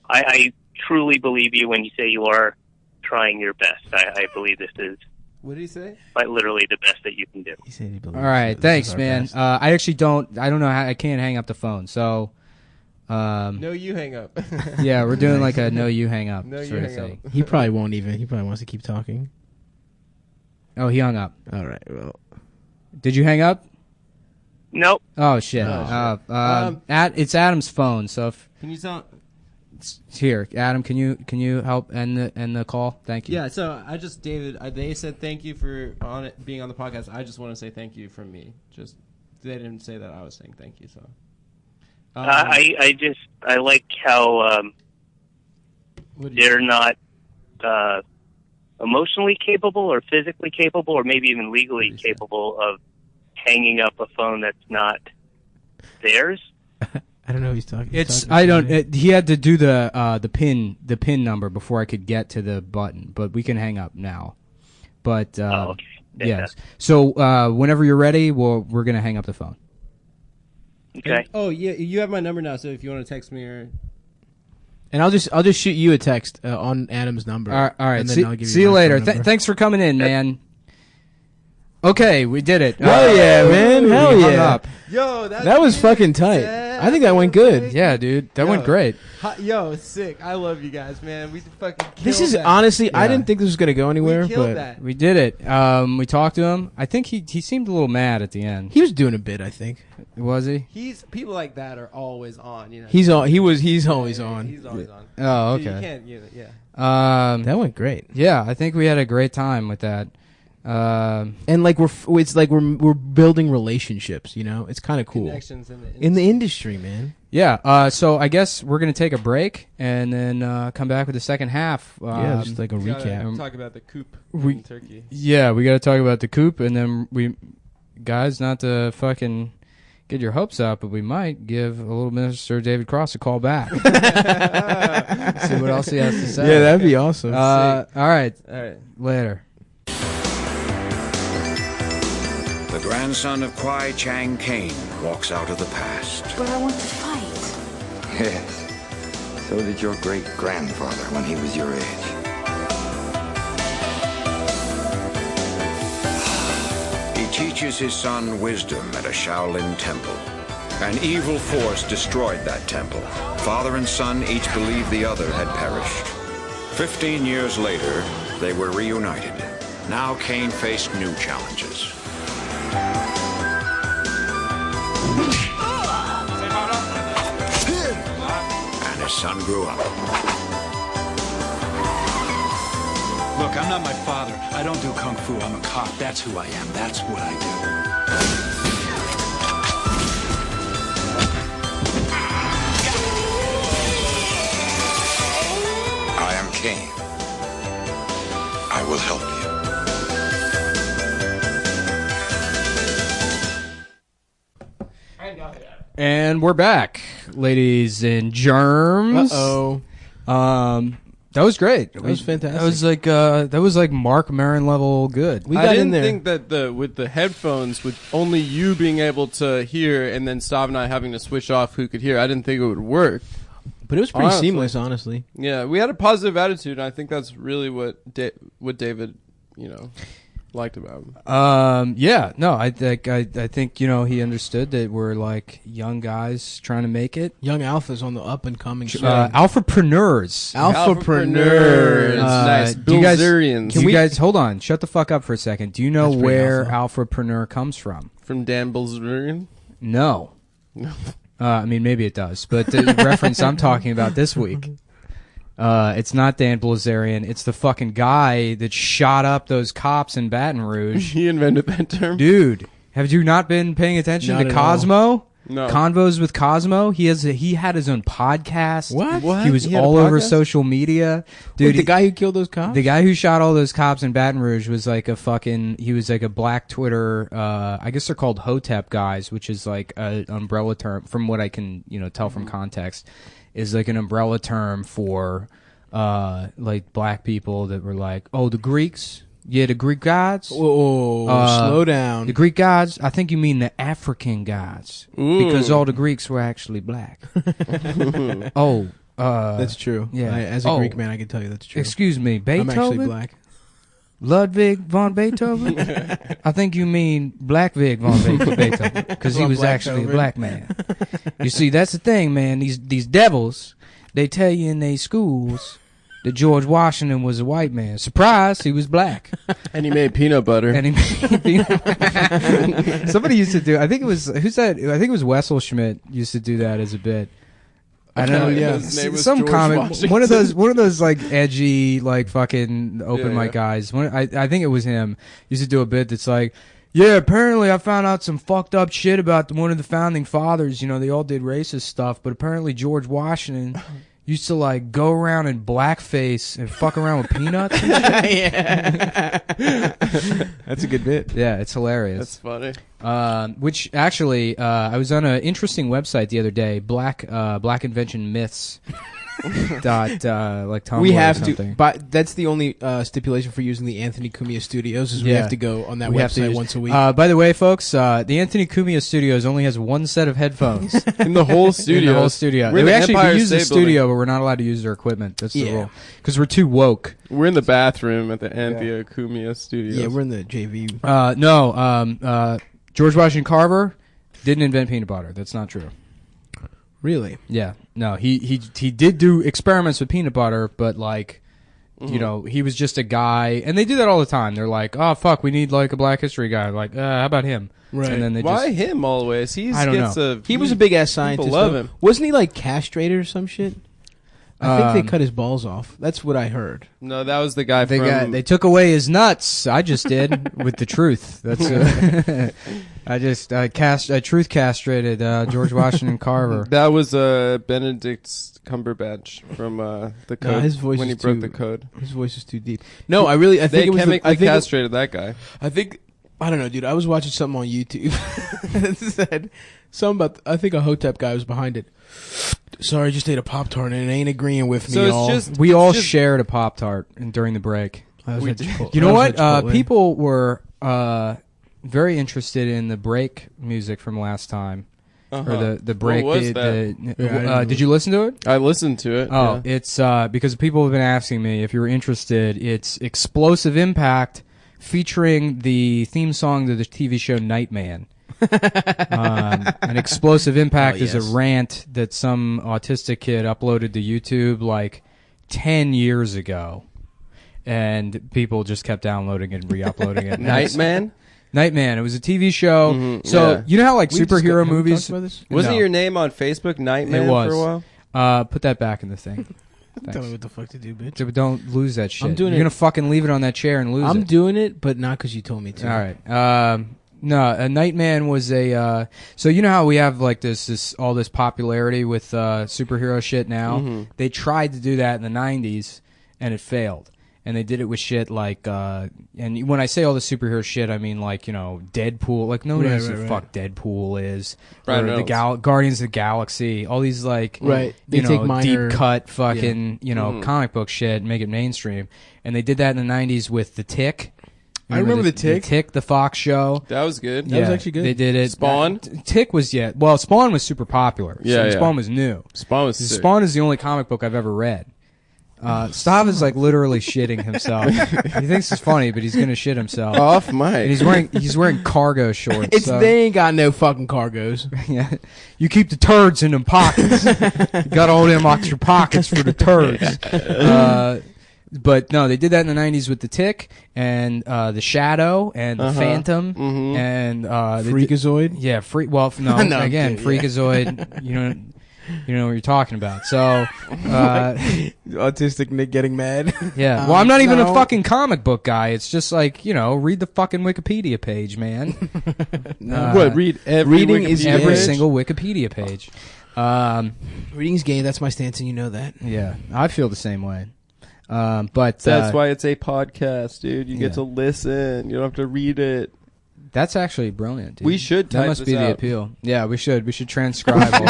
S5: I truly believe you when you say you are trying your best. I believe this is
S3: What did he say?
S5: quite literally the best that you can do.
S2: He said he believes
S1: All right,
S2: this
S1: thanks,
S2: is our
S1: man.
S2: best.
S1: I actually don't know how I can't hang up the phone. So,
S3: No, you hang up.
S1: yeah, we're doing like a no you hang up
S3: No, you
S1: sort of
S3: hang
S1: thing.
S3: up.
S2: He probably won't even. He probably wants to keep talking.
S1: Oh, he hung up.
S2: All right. Well,
S1: Did you hang up?
S5: Nope.
S1: Oh shit.
S2: Oh,
S1: It's Adam's phone. So if
S3: Can you tell?
S1: here, Adam, can you help end the call? Thank you.
S3: Yeah. So I just David. They said thank you for being on the podcast. I just want to say thank you from me. Just they didn't say that I was saying thank you. So.
S5: I like how
S3: What do you
S5: they're not emotionally capable or physically capable or maybe even legally capable of hanging up a phone that's not theirs.
S2: I don't know who he's talking.
S1: It's
S2: talking
S1: I
S2: to
S1: don't.
S2: me.
S1: He had to do the pin number before I could get to the button, but we can hang up now. But
S5: Okay.
S1: yes. So whenever you're ready, we're gonna hang up the phone.
S5: Okay.
S3: Oh yeah, you have my number now. So if you want to text me or
S2: And I'll just shoot you a text on Adam's number.
S1: All right.
S2: And then I'll give
S1: See you
S2: my
S1: later.
S2: phone number.
S1: Thanks for coming in, man. Okay, we did it.
S2: Hell yeah, man.
S1: we
S2: Hell
S1: hung
S2: yeah.
S1: up.
S3: yo,
S2: That was fucking tight. I think that went good.
S1: Yeah, dude, that went great.
S3: Yo, sick. I love you guys, man. We fucking killed
S2: This is
S3: that.
S2: honestly, I
S1: Yeah.
S2: didn't think this was gonna go anywhere,
S3: We killed
S2: but
S3: that.
S1: We did it. We talked to him. I think he seemed a little mad at the end.
S2: he was doing a bit. I think
S1: Was he?
S3: He's people like that are always on. You know.
S2: he's on. He's always
S3: Yeah,
S2: on.
S3: He's always on.
S1: Oh,
S3: You
S1: okay.
S3: can't. Yeah.
S2: That went great.
S1: Yeah, I think we had a great time with that.
S2: And like it's like we're building relationships. You know, it's kind of cool
S3: Connections
S2: in the industry, man.
S1: Yeah. So I guess we're gonna take a break and then come back with the second half.
S2: Yeah, just like a
S3: We gotta
S2: recap.
S3: Talk about the coop
S1: We-
S3: in Turkey.
S1: Yeah, we got to talk about the coop, and then guys, not to fucking get your hopes up, but we might give a little Mr. David Cross a call back. See what else he has to say.
S2: Yeah, that'd be awesome.
S1: All right,
S3: All right.
S1: later.
S6: The grandson of Kwai Chang Caine walks out of the past.
S7: But I want to fight.
S8: Yes. So did your great-grandfather when he was your age.
S6: He teaches his son wisdom at a Shaolin temple. An evil force destroyed that temple. Father and son each believed the other had perished. 15 years later, they were reunited. Now Caine faced new challenges. And his son grew up.
S9: Look, I'm not my father. I don't do kung fu. I'm a cop. That's who I am. That's what I do.
S8: I am Caine. I will help you.
S1: And we're back, ladies and germs.
S2: Uh-oh.
S1: That was great. That
S2: was fantastic.
S1: That was like Mark Maron level good.
S2: We
S3: I
S2: got
S3: didn't
S2: in there.
S3: think that with the headphones, with only you being able to hear and then Stav and I having to switch off who could hear, I didn't think it would work.
S2: But it was pretty
S3: Honestly.
S2: seamless, honestly.
S3: Yeah, we had a positive attitude, and I think that's really what David, liked about him.
S1: Yeah, no, I think he understood that we're like young guys trying to make it.
S2: Young Alpha's on the up and coming.
S1: Alphapreneurs.
S2: Alphapreneurs.
S3: Nice.
S1: Do you guys,
S3: Bilzerians.
S1: do you guys hold on? Shut the fuck up for a second. Do you know
S2: That's pretty
S1: where Alphapreneur comes from?
S3: From Dan Bilzerian.
S1: No. I mean, maybe it does, but the reference I'm talking about this week, it's not Dan Bilzerian. It's the fucking guy that shot up those cops in Baton Rouge.
S3: He invented that term.
S1: Dude, Have you not been paying attention
S2: Not
S1: to
S2: at
S1: Cosmo?
S10: No.
S1: Convos with Cosmo. He had his own podcast.
S2: What?
S1: He was
S10: He had a
S1: all over
S10: podcast?
S1: social media. Dude,
S2: Wait, the guy who killed those cops?
S1: the guy who shot all those cops in Baton Rouge was like he was like a black Twitter, I guess they're called Hotep guys, which is like an umbrella term, from what I can, tell from context, is like an umbrella term for, like black people that were like, oh, the Greeks? Yeah, the Greek gods?
S2: Whoa, slow down.
S1: The Greek gods? I think you mean the African gods. Because all the Greeks were actually black.
S2: That's true.
S1: Yeah.
S2: As a Greek man, I can tell you that's true.
S1: Excuse me, Beethoven?
S2: I'm actually black.
S1: Ludwig von Beethoven? I think you mean Black Vig von Beethoven, because he was actually a black man. You see, that's the thing, man. These devils, they tell you in their schools that George Washington was a white man. Surprise, he was black.
S10: And he made peanut butter.
S1: And he somebody used to do, I think it was, who's that? I think it was Wessel Schmidt used to do that as a bit. I don't know.
S10: Yeah, his name was
S1: Some
S10: George
S1: comic,
S10: Washington.
S1: one of those like edgy, like fucking open mic guys. I think it was him. Used to do a bit that's like, yeah, apparently I found out some fucked up shit about one of the founding fathers. They all did racist stuff, but apparently George Washington used to like go around in blackface and fuck around with peanuts. And shit.
S2: Yeah. That's a good bit.
S1: Yeah, it's hilarious.
S10: That's funny.
S1: Which actually, I was on an interesting website the other day, Black Invention Myths. Like Tumblr
S2: We have
S1: or something.
S2: to, but that's the only stipulation for using the Anthony Cumia Studios is we have to go on that
S1: We have to
S2: website
S1: use-
S2: once a week.
S1: By the way, folks, the Anthony Cumia Studios only has one set of headphones
S10: In the whole studio.
S1: in the whole studio.
S10: We're in
S1: We
S10: the
S1: actually
S10: Empire
S1: use the
S10: State Building.
S1: studio, but we're not allowed to use their equipment. That's the
S2: Yeah.
S1: rule. Because we're too woke.
S10: We're in the bathroom at the Anthea Cumia Studios.
S2: yeah, we're in the JV.
S1: George Washington Carver didn't invent peanut butter. That's not true.
S2: Really?
S1: Yeah, no, he did do experiments with peanut butter, but like, he was just a guy, and they do that all the time. They're like, oh fuck, we need like a Black History guy. Like, how about him?
S2: Right.
S1: And then they
S10: Why
S1: just,
S10: him always?
S1: I don't know.
S2: He was a big ass scientist.
S10: love
S2: though.
S10: him.
S2: Wasn't he like castrated or some shit? I think they
S1: Um,
S2: cut his balls off. That's what I heard.
S10: No, that was the guy
S1: they took away his nuts. I just did with the truth. That's I truth castrated George Washington Carver.
S10: That was Benedict Cumberbatch from the code.
S2: his voice
S10: when he
S2: is
S10: broke
S2: too-
S10: the code.
S2: His voice is too deep. No, I think
S10: They
S2: it was.
S10: chemically
S2: I think
S10: castrated that guy.
S2: I don't know, dude. I was watching something on YouTube that said something about. I think a Hotep guy was behind it. Sorry, I just ate a Pop-Tart and it ain't agreeing with
S10: So
S2: me,
S10: it's
S2: y'all.
S10: just-
S1: We all
S10: just-
S1: shared a Pop-Tart during the break.
S2: I was
S10: we
S2: at
S10: did.
S2: Chipotle.
S1: You know
S2: I
S1: what?
S2: was at Chipotle.
S1: People were very interested in the break music from last time.
S10: Uh-huh.
S1: Or the break.
S10: What was
S1: the-
S10: that?
S1: the-
S2: Yeah, I didn't
S1: did you listen to it?
S10: I listened to it.
S1: Oh,
S10: yeah.
S1: it's because people have been asking me if you were interested. It's Explosive Impact featuring the theme song to the TV show Nightman. An Explosive Impact is a rant that some autistic kid uploaded to YouTube like 10 years ago. And people just kept downloading it and re-uploading it.
S10: Nightman?
S1: Nightman. It was a TV show.
S10: Mhm,
S1: So,
S10: yeah.
S1: you know how like
S2: We just
S1: superhero
S2: have we
S1: movies...
S2: talked about this?
S10: Wasn't
S1: No.
S10: your name on Facebook Nightman
S1: It was.
S10: for a while?
S1: Put that back in the thing.
S2: Tell me what the fuck to do, bitch.
S1: So don't lose that shit.
S2: I'm doing
S1: You're
S2: it.
S1: gonna fucking leave it on that chair and lose
S2: I'm
S1: it.
S2: doing it, but not because you told me to.
S1: All right. No, a Nightman was a. So you know how we have like this all this popularity with superhero shit now.
S10: Mhm.
S1: They tried to do that in the '90s, and it failed. And they did it with shit like, and when I say all the superhero shit, I mean like Deadpool. Like nobody knows who the fuck Deadpool is.
S10: Ryan
S1: Or the
S10: Reynolds.
S1: Guardians of the Galaxy. All these like
S2: Right. They take minor-
S1: deep cut fucking comic book shit and make it mainstream. And they did that in the '90s with The Tick.
S2: I remember The Tick.
S1: The Tick, the Fox show.
S10: That was good.
S2: That was actually good.
S1: They did it.
S10: Spawn?
S1: Tick was well, Spawn was super popular.
S10: Yeah, yeah.
S1: Spawn was new.
S10: Spawn was sick.
S1: Spawn is the only comic book I've ever read. Stav is like literally shitting himself. He thinks it's funny, but he's gonna shit himself.
S10: Off mic.
S1: And he's wearing cargo shorts.
S2: It's
S1: so-
S2: they ain't got no fucking cargos.
S1: yeah. You keep the turds in them pockets. You got all them extra pockets for the turds. But no, they did that in the '90s with The Tick and the Shadow and the Phantom and
S2: Freakazoid.
S1: yeah, no,
S2: No, I'm
S1: again,
S2: kidding, yeah.
S1: Freakazoid. you know what you're talking about. So,
S2: autistic Nick getting mad.
S1: Yeah. Well, I'm not even a fucking comic book guy. It's just like, read the fucking Wikipedia page, man.
S10: What? Read every
S2: reading
S10: Wikipedia
S2: is
S1: every
S10: page?
S1: single Wikipedia page.
S2: Reading's gay. That's my stance, and you know that.
S1: Yeah, I feel the same way. But
S10: That's why it's a podcast, dude. You
S1: Yeah.
S10: get to listen. You don't have to read it.
S1: that's actually brilliant, dude.
S10: We should
S1: That
S10: type
S1: must
S10: this
S1: be the
S10: out.
S1: appeal. Yeah, we should. We should transcribe every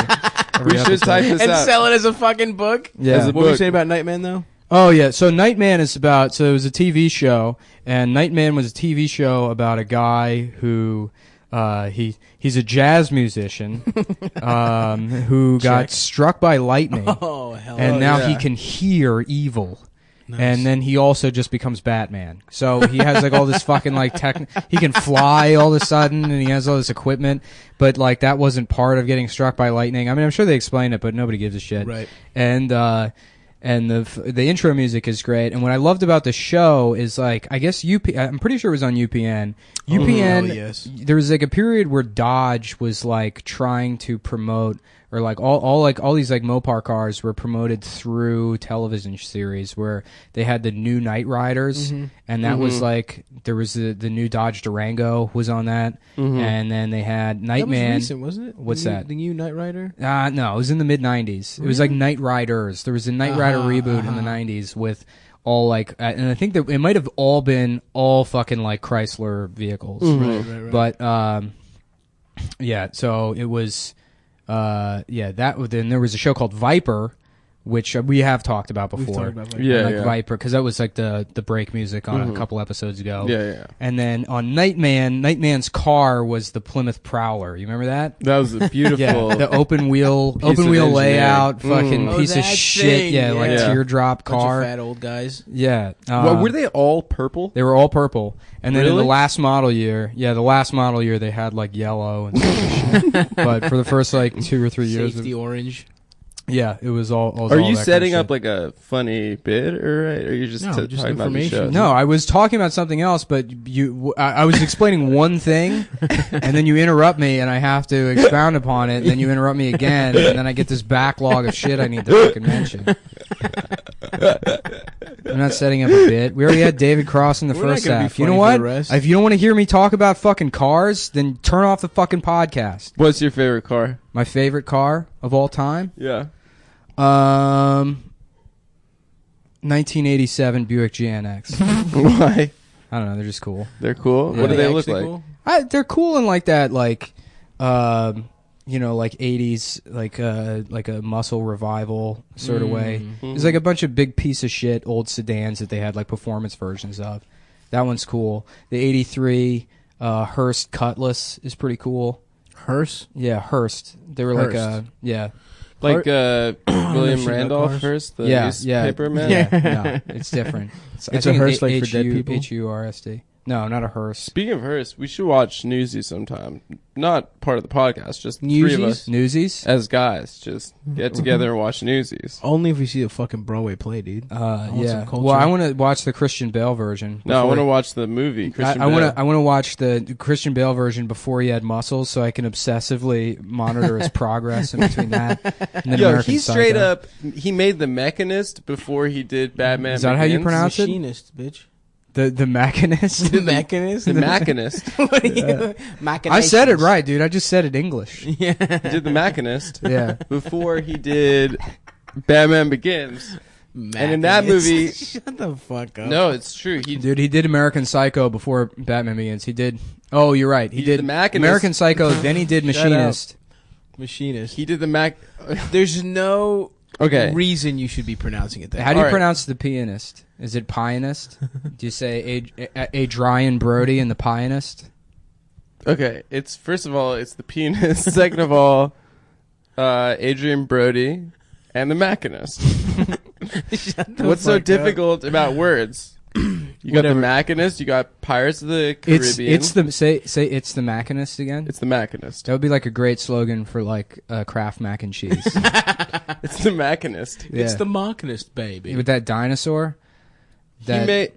S10: We should
S1: episode.
S10: type this
S2: And
S10: out.
S2: sell it as a fucking book.
S1: Yeah.
S10: As a
S2: What were you
S10: book.
S2: saying about Nightman though?
S1: Oh yeah, so Nightman is about. So it was a TV show, and Nightman was a TV show about a guy who he's a jazz musician who got struck by lightning,
S2: Oh hell.
S1: and now he
S10: yeah.
S1: can hear evil.
S2: Nice.
S1: And then he also just becomes Batman. So he has like all this fucking like he can fly all of a sudden, and he has all this equipment. But like that wasn't part of getting struck by lightning. I mean, I'm sure they explain it, but nobody gives a shit.
S2: Right.
S1: And the intro music is great. And what I loved about the show is like, I guess I'm pretty sure it was on UPN. UPN.
S2: Oh, yes.
S1: There was like a period where Dodge was like trying to promote, or like all these like Mopar cars were promoted through television series where they had the new Knight Riders, and that was like there was the new Dodge Durango was on that, and then they had Nightman.
S2: That was recent, wasn't it?
S1: What's that?
S2: The new Knight Rider.
S1: No, it was in the mid '90s. It was like Knight Riders. There was a Knight Rider reboot in the '90s with all like, and I think that it might have all been all fucking like Chrysler vehicles,
S2: Right.
S1: but yeah. So it was. Then there was a show called Viper, which we have talked about before.
S2: We've talked about Viper.
S10: Yeah,
S1: like
S10: yeah.
S1: Viper, because that was like the break music on a couple episodes ago.
S10: Yeah.
S1: And then on Nightman's car was the Plymouth Prowler. You remember that?
S10: That was a beautiful.
S1: Yeah, the open wheel
S10: Piece of
S1: layout,
S10: engineering.
S1: fucking piece of
S2: that
S1: shit.
S2: thing,
S1: Yeah, like
S10: yeah.
S1: teardrop
S2: Bunch
S1: car.
S2: of fat old guys.
S1: Yeah.
S10: What, were they all purple?
S1: They were all purple. And then in
S10: Really?
S1: the last model year, they had like yellow and shit. But for the first like 2 or 3 years,
S2: Safety orange.
S1: yeah, it was all.
S10: Are
S1: all
S10: you
S1: that
S10: setting
S1: kind of
S10: up like a funny bit, or are you just,
S2: No, just
S10: talking about the
S2: information.
S10: show?
S1: No, I was talking about something else, but I was explaining one thing, and then you interrupt me, and I have to expound upon it, and then you interrupt me again, and then I get this backlog of shit I need to fucking mention. I'm not setting up a bit. We already had David Cross in the
S2: We're not
S1: first
S2: gonna be
S1: half. You know
S2: funny
S1: what?
S2: for the rest.
S1: If you don't want to hear me talk about fucking cars, then turn off the fucking podcast.
S10: What's your favorite car?
S1: My favorite car of all time?
S10: Yeah.
S1: 1987 Buick GNX.
S10: Why?
S1: I don't know. They're just cool.
S10: They're cool.
S1: Yeah.
S10: What do they look
S2: actually
S10: like?
S2: cool?
S1: They're cool in like that, like, like 80s, like a muscle revival sort of way. There's like a bunch of big piece of shit old sedans that they had like performance versions of. That one's cool. The 83 Hearst Cutlass is pretty cool.
S2: Hearst.
S1: Yeah, Hearst. They were like
S2: Hearst.
S10: Like
S2: I've
S10: William
S2: seen that
S10: Randolph
S2: cars.
S10: first, the
S1: yeah,
S10: newspaper man.
S1: Yeah, no, it's different.
S2: It's
S1: I
S2: a
S1: think
S2: Hearst like for dead people?
S1: H-U-R-S-T. No, not a Hearst.
S10: Speaking of Hearst, we should watch Newsies sometime. Not part of the podcast, just the three of
S2: Newsies?
S10: us
S1: Newsies?
S10: as guys. Just get together and watch Newsies.
S2: Only if we see a fucking Broadway play, dude. want
S1: Yeah.
S2: some culture.
S1: Well, I want to watch the Christian Bale version.
S10: No, I
S1: before-
S10: want to watch the movie. Christian
S1: I want
S10: Bale.
S1: to. I want to watch the Christian Bale version before he had muscles, so I can obsessively monitor his progress in between that. And then
S10: Yo,
S1: American
S10: he straight
S1: Psycho.
S10: up. He made the Mechanist before he did Batman.
S1: Is that how you
S10: Begins.
S1: pronounce it?
S2: Machinist, bitch.
S1: The Machinist.
S2: The Machinist.
S10: The Machinist.
S2: What are you?
S1: I said it right, dude. I just said it English.
S2: Yeah.
S10: He did the Machinist
S1: Yeah.
S10: before he did Batman Begins. And in that movie,
S2: Shut the fuck up.
S10: no, it's true. He
S1: Dude, he did American Psycho before Batman Begins. He did. Oh, you're right. He
S10: He
S1: did
S10: did The Machinist.
S1: American Psycho. Then he did
S2: Shut up.
S1: Machinist.
S2: Machinist.
S10: he did the Mac.
S2: There's no
S10: Okay.
S2: reason you should be pronouncing it that.
S1: How do you
S10: Alright.
S1: pronounce the pianist? Is it pianist? Do you say Adrian Brody and the pianist?
S10: Okay, it's first of all, it's the pianist. Second of all, Adrian Brody and the Machinist. What's so difficult about words? You got the Machinist. You got Pirates of the Caribbean.
S1: It's the say it's the Machinist again.
S10: It's the Machinist.
S1: That would be like a great slogan for like Kraft mac and cheese.
S10: It's the Machinist.
S1: Yeah.
S2: It's the Machinist, baby.
S1: With that dinosaur.
S10: He made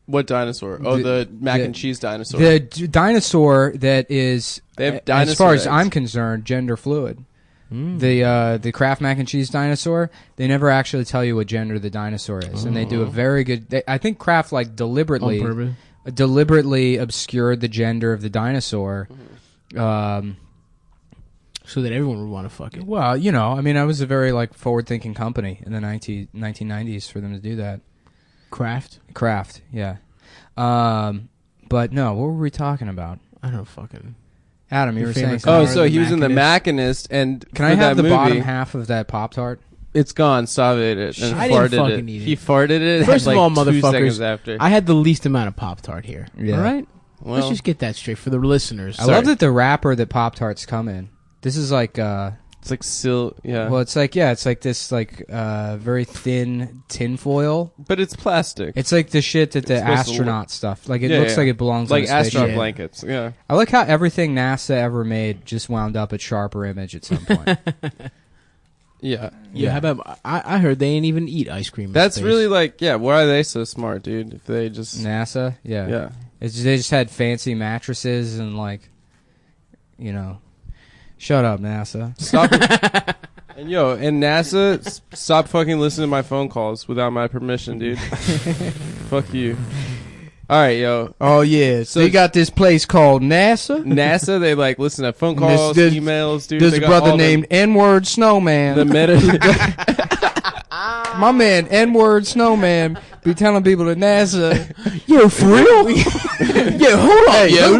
S10: what dinosaur? Oh, the mac
S1: the-
S10: and cheese dinosaur.
S1: The dinosaur that is,
S10: They have
S1: as
S10: dinosaur
S1: far as
S10: eggs.
S1: I'm concerned, gender fluid. The Kraft mac and cheese dinosaur, they never actually tell you what gender the dinosaur is, and they do a very good. I think Kraft like deliberately obscured the gender of the dinosaur,
S2: so that everyone would want to fuck it.
S1: Well, you know, I mean, I was a very like forward-thinking company in the 1990s for them to do that.
S2: Kraft,
S1: yeah. But no, what were we talking about?
S2: I don't fucking.
S1: Adam, you were saying
S10: something. Oh, so he was in The Machinist, and
S1: can I have the bottom half of that Pop-Tart?
S10: It's gone. Sav ate it and
S2: I
S10: farted
S2: didn't fucking eat it.
S10: He farted it.
S2: First
S10: like
S2: of all,
S10: 2
S2: motherfuckers,
S10: seconds after.
S2: I had the least amount of Pop-Tart here.
S1: Yeah.
S2: All right?
S10: Well,
S2: let's just get that straight for the listeners.
S1: I love that the wrapper that Pop-Tarts come in. This is like...
S10: it's like yeah.
S1: Well, it's like this like very thin tin foil,
S10: but it's plastic.
S1: It's like the shit that the astronaut stuff. Like it looks like it belongs
S10: like
S1: on a
S10: astronaut
S1: spaceship.
S10: blankets. Yeah.
S1: I like how everything NASA ever made just wound up at Sharper Image at some point.
S2: Yeah. How about I heard they ain't even eat ice cream.
S10: That's really like why are they so smart, dude? If they just
S1: NASA,
S10: yeah.
S1: They just had fancy mattresses and like, you know. Shut up, NASA.
S10: Stop. And NASA, stop fucking listening to my phone calls without my permission, dude. Fuck you. All right, yo.
S1: Oh yeah. So they got this place called NASA.
S10: NASA, they like listen to phone calls, emails, dude.
S1: There's a brother named N-word Snowman. My man N-word Snowman be telling people at NASA, yo, for real? Yeah, hold on, yo.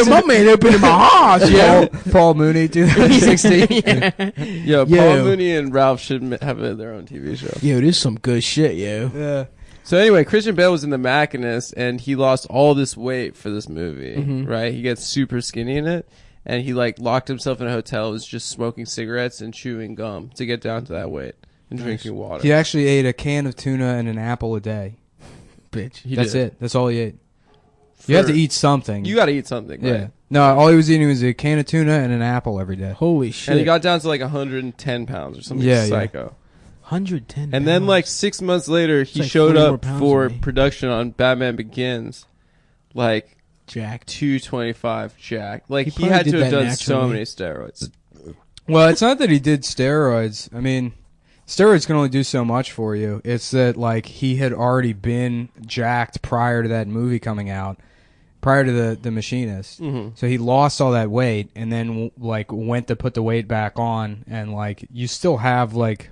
S1: My man opened in my house, yo. Paul Mooney, 2016.
S10: Yo, Paul Mooney and Ralph should have their own TV show.
S2: Yo, this is some good shit, yo.
S1: Yeah.
S10: So anyway, Christian Bale was in The Machinist, and he lost all this weight for this movie, right? He gets super skinny in it, and he like locked himself in a hotel, was just smoking cigarettes and chewing gum to get down to that weight. And drinking water.
S1: He actually ate a can of tuna and an apple a day.
S2: Bitch.
S1: That's it. That's all he ate. You have to eat something.
S10: You got to eat something, right?
S1: Yeah. No, all he was eating was a can of tuna and an apple every day.
S2: Holy shit.
S10: And he got down to like 110 pounds or something psycho.
S2: 110
S10: And then like 6 months later, he showed up for production on Batman Begins. Like...
S2: Jack.
S10: 225 Jack. Like he had to have done so many steroids.
S1: Well, it's not that he did steroids. I mean... Steroids can only do so much for you. It's that, like, he had already been jacked prior to that movie coming out, prior to the Machinist. So he lost all that weight and then, like, went to put the weight back on. And, like, you still have, like,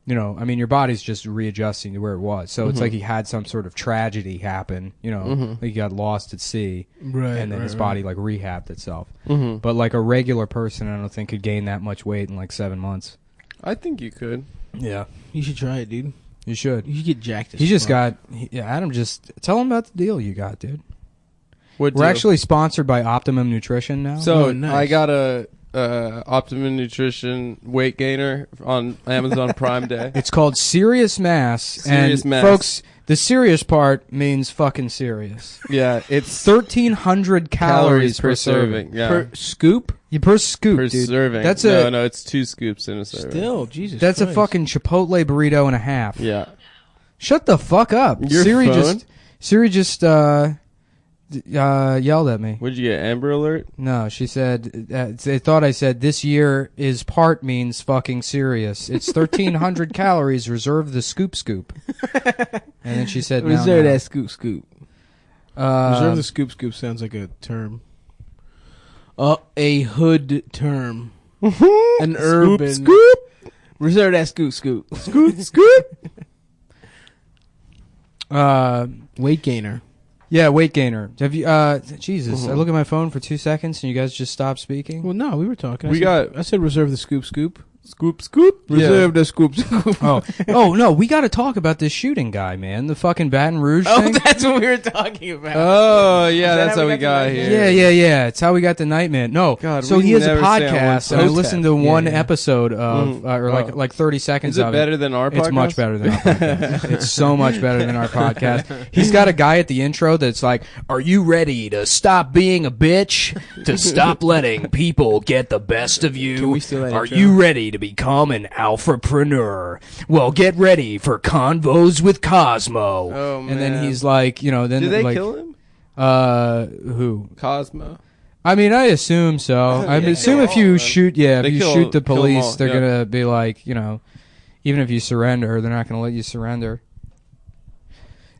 S1: you know, I mean, your body's just readjusting to where it was. So it's like he had some sort of tragedy happen, you know, like he got lost at sea.
S2: Right.
S1: And then his body, like, rehabbed itself. But, like, a regular person, I don't think, could gain that much weight in, like, 7 months.
S10: I think you could.
S1: Yeah.
S2: You should try it, dude.
S1: You should.
S2: You should get jacked as
S1: He just got... Adam, just... Tell him about the deal you got, dude.
S10: What
S1: We're
S10: deal?
S1: actually sponsored by Optimum Nutrition now.
S10: So, I got a Optimum Nutrition weight gainer on Amazon Prime Day.
S1: It's called Serious Mass.
S10: Serious Mass.
S1: Folks, the serious part means fucking serious.
S10: Yeah, it's
S1: 1,300 calories per serving.
S10: Yeah.
S2: Per scoop?
S1: Yeah, per scoop,
S10: per
S1: dude.
S10: serving.
S1: That's
S10: no, it's 2 scoops in a serving.
S2: Still, Jesus
S1: That's
S2: Christ.
S1: a fucking Chipotle burrito and a half.
S10: Yeah.
S1: Shut the fuck up.
S10: Your phone?
S1: Siri just yelled at me.
S10: What'd you get, Amber Alert?
S1: No, she said, they thought I said, this year is part means fucking serious. It's 1,300 calories, reserve the scoop. And then she said,
S2: Reserve
S1: no.
S2: that scoop. Reserve the scoop sounds like a term. A hood term. An urban.
S10: Scoop.
S2: Reserve that scoop.
S10: Scoop.
S2: Weight gainer.
S1: Yeah, weight gainer. Have you? Jesus, I look at my phone for 2 seconds and you guys just stop speaking.
S2: Well, no, we were talking.
S10: I
S2: said reserve the scoop.
S10: Scoop.
S2: Reserve the scoop.
S1: Oh no, we got to talk about this shooting guy, man. The fucking Baton Rouge thing.
S2: Oh, that's what we were talking about.
S10: Oh yeah, that's how we got here.
S1: Yeah. It's how we got the Nightman. No,
S10: God,
S1: so he has a
S10: never say on
S1: podcast,
S10: one
S1: and I
S10: podcast.
S1: listened to one episode of, or like 30 seconds
S10: Is it
S1: of
S10: better than our podcast?
S1: It's much better than our podcast. It's so much better than our podcast. He's got a guy at the intro that's like, "Are you ready to stop being a bitch? To stop letting people get the best of you?
S2: Can we steal that
S1: Are
S2: intro?
S1: you ready to become an alphapreneur? Well, get ready for Convos with Cosmo."
S10: Oh,
S1: and then
S10: man.
S1: he's like, you know, then
S10: Did they
S1: like,
S10: kill him?
S1: Who?
S10: Cosmo.
S1: I mean, I assume so. I assume if you shoot the police, they're gonna be like, even if you surrender, they're not gonna let you surrender.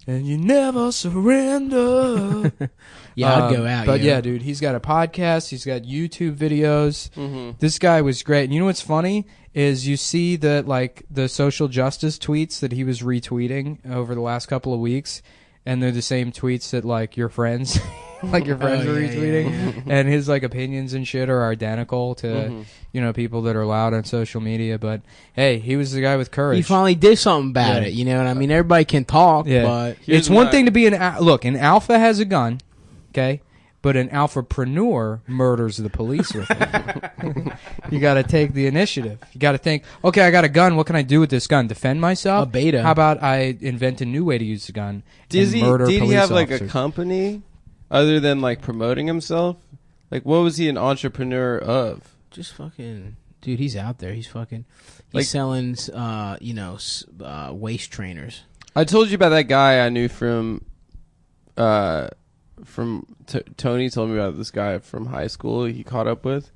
S1: And you never surrender.
S2: I'd go out.
S1: But yeah, dude, he's got a podcast. He's got YouTube videos. Mm-hmm. This guy was great. And you know what's funny is you see the social justice tweets that he was retweeting over the last couple of weeks, and they're the same tweets that your friends, were retweeting, and his opinions and shit are identical to people that are loud on social media. But hey, he was the guy with courage.
S2: He finally did something about it. You know what I mean? Everybody can talk, but
S1: it's one thing to be an alpha has a gun, okay. But an alphapreneur murders the police with it. You got to take the initiative. You got to think, okay, I got a gun. What can I do with this gun? Defend myself?
S2: A beta.
S1: How about I invent a new way to use the gun
S10: Did he have
S1: officers?
S10: a company other than
S1: promoting
S10: himself? What was he an entrepreneur of?
S2: Just fucking... Dude, he's out there. He's fucking... He's selling, waist trainers.
S10: I told you about that guy I knew from Tony told me about this guy from high school he caught up with,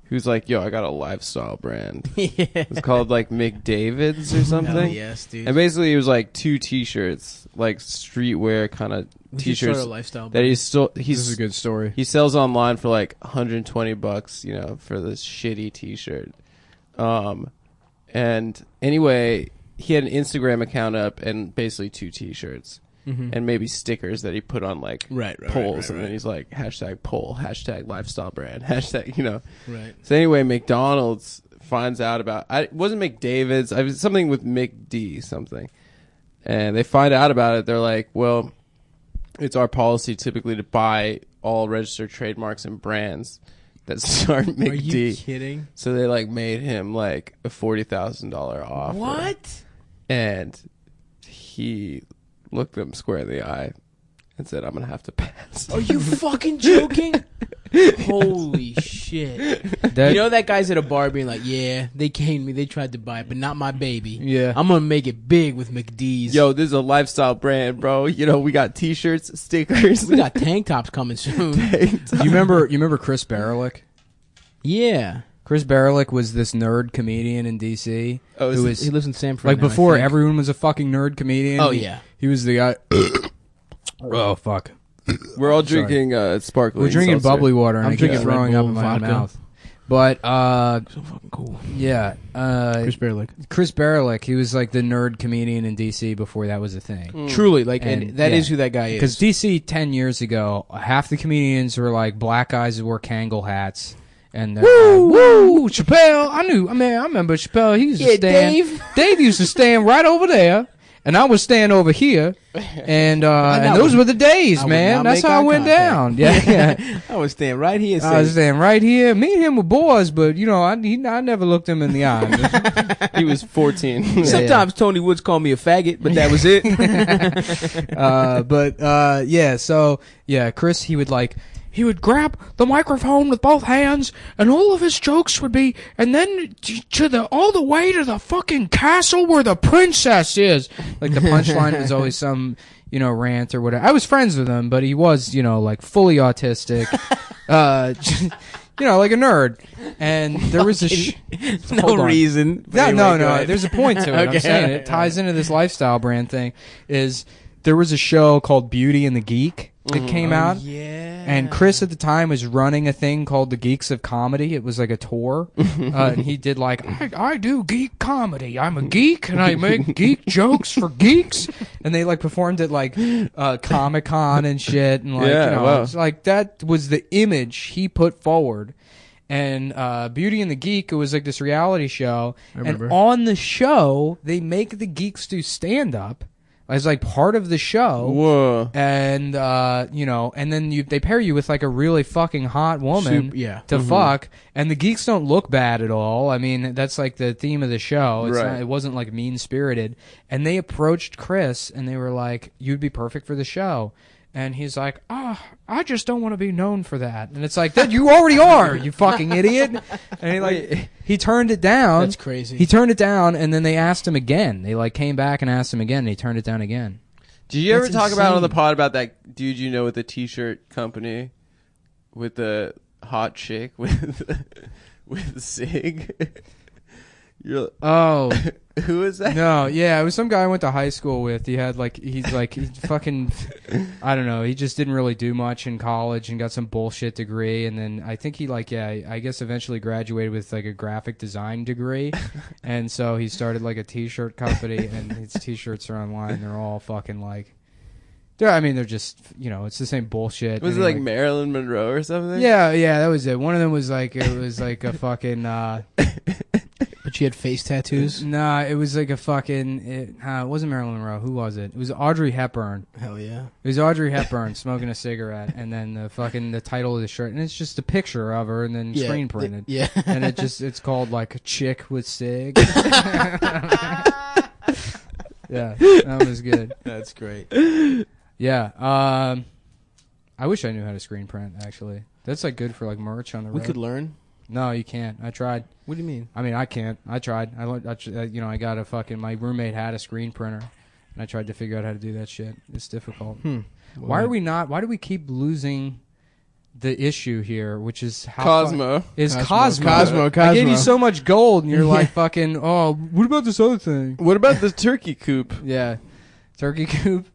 S10: who's like, yo, I got a lifestyle brand. It's called McDavid's or something.
S2: Oh, yes, dude.
S10: And basically it was 2 t-shirts, streetwear kind of t-shirts
S2: a lifestyle
S10: that
S1: this is a good story.
S10: He sells online for $120, for this shitty t-shirt. And anyway, he had an Instagram account up and basically 2 t-shirts. Mm-hmm. And maybe stickers that he put on polls, and then he's like #poll, #lifestyle brand, #.
S2: Right.
S10: So anyway, McDonald's finds out about it wasn't McDavid's. It was something with McD something, and they find out about it. They're like, well, it's our policy typically to buy all registered trademarks and brands that start McD.
S2: Are you kidding?
S10: So they made him a $40,000 offer.
S2: What?
S10: And he looked them square in the eye and said, I'm going to have to pass.
S2: Are you fucking joking? Holy shit. That guy's at a bar being like, yeah, they came to me, they tried to buy it, but not my baby.
S1: Yeah.
S2: I'm going to make it big with McD's.
S10: Yo, this is a lifestyle brand, bro. We got t-shirts, stickers.
S2: We got tank tops coming soon.
S1: You remember Chris Barelik?
S2: Yeah.
S1: Chris Barelik was this nerd comedian in D.C.
S2: He lives in San Fran.
S1: Before everyone was a fucking nerd comedian.
S2: Oh, yeah.
S1: He was the guy. Oh, fuck.
S10: We're all drinking sparkling.
S1: We're drinking bubbly water, and
S2: I'm
S1: I keep
S2: drinking
S1: throwing up in my
S2: vodka.
S1: mouth. But
S2: so fucking cool.
S1: Yeah,
S2: Chris Barelik.
S1: Chris Barelik. He was the nerd comedian in DC before that was a thing.
S2: Truly, and that is who that guy is.
S1: Because DC 10 years ago, half the comedians were black guys who wore Kangol hats. And woo, Chappelle! I remember Chappelle. He used to stand. Dave used to stand right over there. And I was standing over here, and those were the days, man. That's how it went down. Yeah.
S2: I was standing right here.
S1: I was standing right here. Me and him were boys, but I never looked him in the eye.
S10: He was 14.
S2: Sometimes Tony Woods called me a faggot, but that was it.
S1: Chris, he would grab the microphone with both hands, and all of his jokes would be, and then all the way to the fucking castle where the princess is. The punchline was always some, rant or whatever. I was friends with him, but he was, fully autistic, like a nerd. And there was a
S2: no reason.
S1: No. There's a point to it. Okay. I'm saying it ties into this lifestyle brand thing. There was a show called Beauty and the Geek that came out.
S2: Yeah.
S1: And Chris at the time was running a thing called the Geeks of Comedy. It was like a tour. And he did I do geek comedy. I'm a geek and I make geek jokes for geeks. And they performed at Comic-Con and shit. And it's that was the image he put forward. And Beauty and the Geek, it was this reality show.
S2: I remember.
S1: And on the show, they make the geeks do stand-up as part of the show.
S10: Whoa.
S1: And and then they pair you with a really fucking hot woman to fuck, and the geeks don't look bad at all. I mean, that's the theme of the show. It wasn't mean-spirited. And they approached Chris and they were like, you'd be perfect for the show. And he's like, I just don't want to be known for that. And it's that you already are, you fucking idiot. And he turned it down.
S2: That's crazy.
S1: He turned it down, and then they asked him again. They came back and asked him again, and he turned it down again.
S10: Did you ever talk about on the pod about that dude with the t-shirt company? with a hot chick with a cig. You're
S1: Oh,
S10: who is that?
S1: no, yeah, it was some guy I went to high school with. He had he fucking, I don't know. He just didn't really do much in college and got some bullshit degree. And then I think he I guess eventually graduated with like a graphic design degree. And so he started like a t-shirt company, and his t-shirts are online. They're all fucking like, they're just, it's the same bullshit.
S10: Was it like Marilyn Monroe or something?
S1: Yeah, that was it. One of them was like, it was like a fucking,
S2: But she had face tattoos?
S1: Nah, it was like a fucking... It wasn't Marilyn Monroe. Who was it? It was Audrey Hepburn.
S2: Hell yeah.
S1: It was Audrey Hepburn smoking a cigarette, and then the title of the shirt, and it's just a picture of her, and then screen printed.
S2: Yeah.
S1: And it's called like a chick with cig. Yeah, that was good.
S2: That's great.
S1: Yeah. I wish I knew how to screen print, actually. That's like good for like merch on the road.
S2: We could learn.
S1: No, you can't. I tried.
S2: What do you mean?
S1: I mean, I can't. I tried. I learned. I got a fucking. My roommate had a screen printer, and I tried to figure out how to do that shit. It's difficult. Why are we not? Why do we keep losing the issue here? Which is how
S10: Cosmo.
S1: Cosmo. I gave you so much gold, and you're like fucking. Oh, what about this other thing?
S10: What about the turkey coop?
S1: Yeah, turkey coop.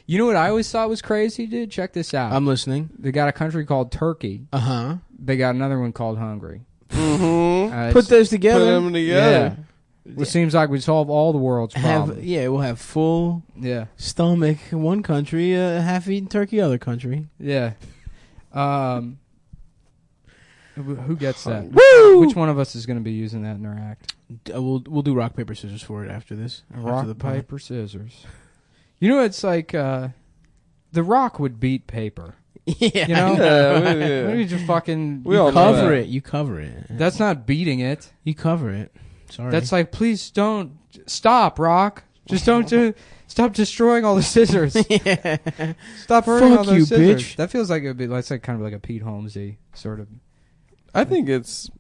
S1: You know what I always thought was crazy, dude? Check this out.
S2: I'm listening.
S1: They got a country called Turkey.
S2: Uh-huh.
S1: They got another one called Hungry.
S10: Mm-hmm.
S2: Put those together.
S10: Put them together.
S1: Yeah. It seems like we solve all the world's problems.
S2: We'll have full stomach one country, half-eaten turkey other country.
S1: Yeah. Who gets that?
S2: Woo!
S1: Which one of us is going to be using that in our act?
S2: We'll do rock, paper, scissors for it after this.
S1: Rock, paper, scissors. You know, it's like The Rock would beat paper.
S2: Yeah.
S1: You know?
S10: Yeah.
S1: What do you just fucking...
S10: You
S2: cover it. You cover it.
S1: That's not beating it.
S2: You cover it. Sorry.
S1: That's like, please don't... Stop, Rock. Just don't stop destroying all the scissors.
S2: Yeah.
S1: Stop hurting all those scissors.
S2: Bitch.
S1: That feels like a bit... That's like kind of like a Pete Holmesy sort of...
S10: I think it's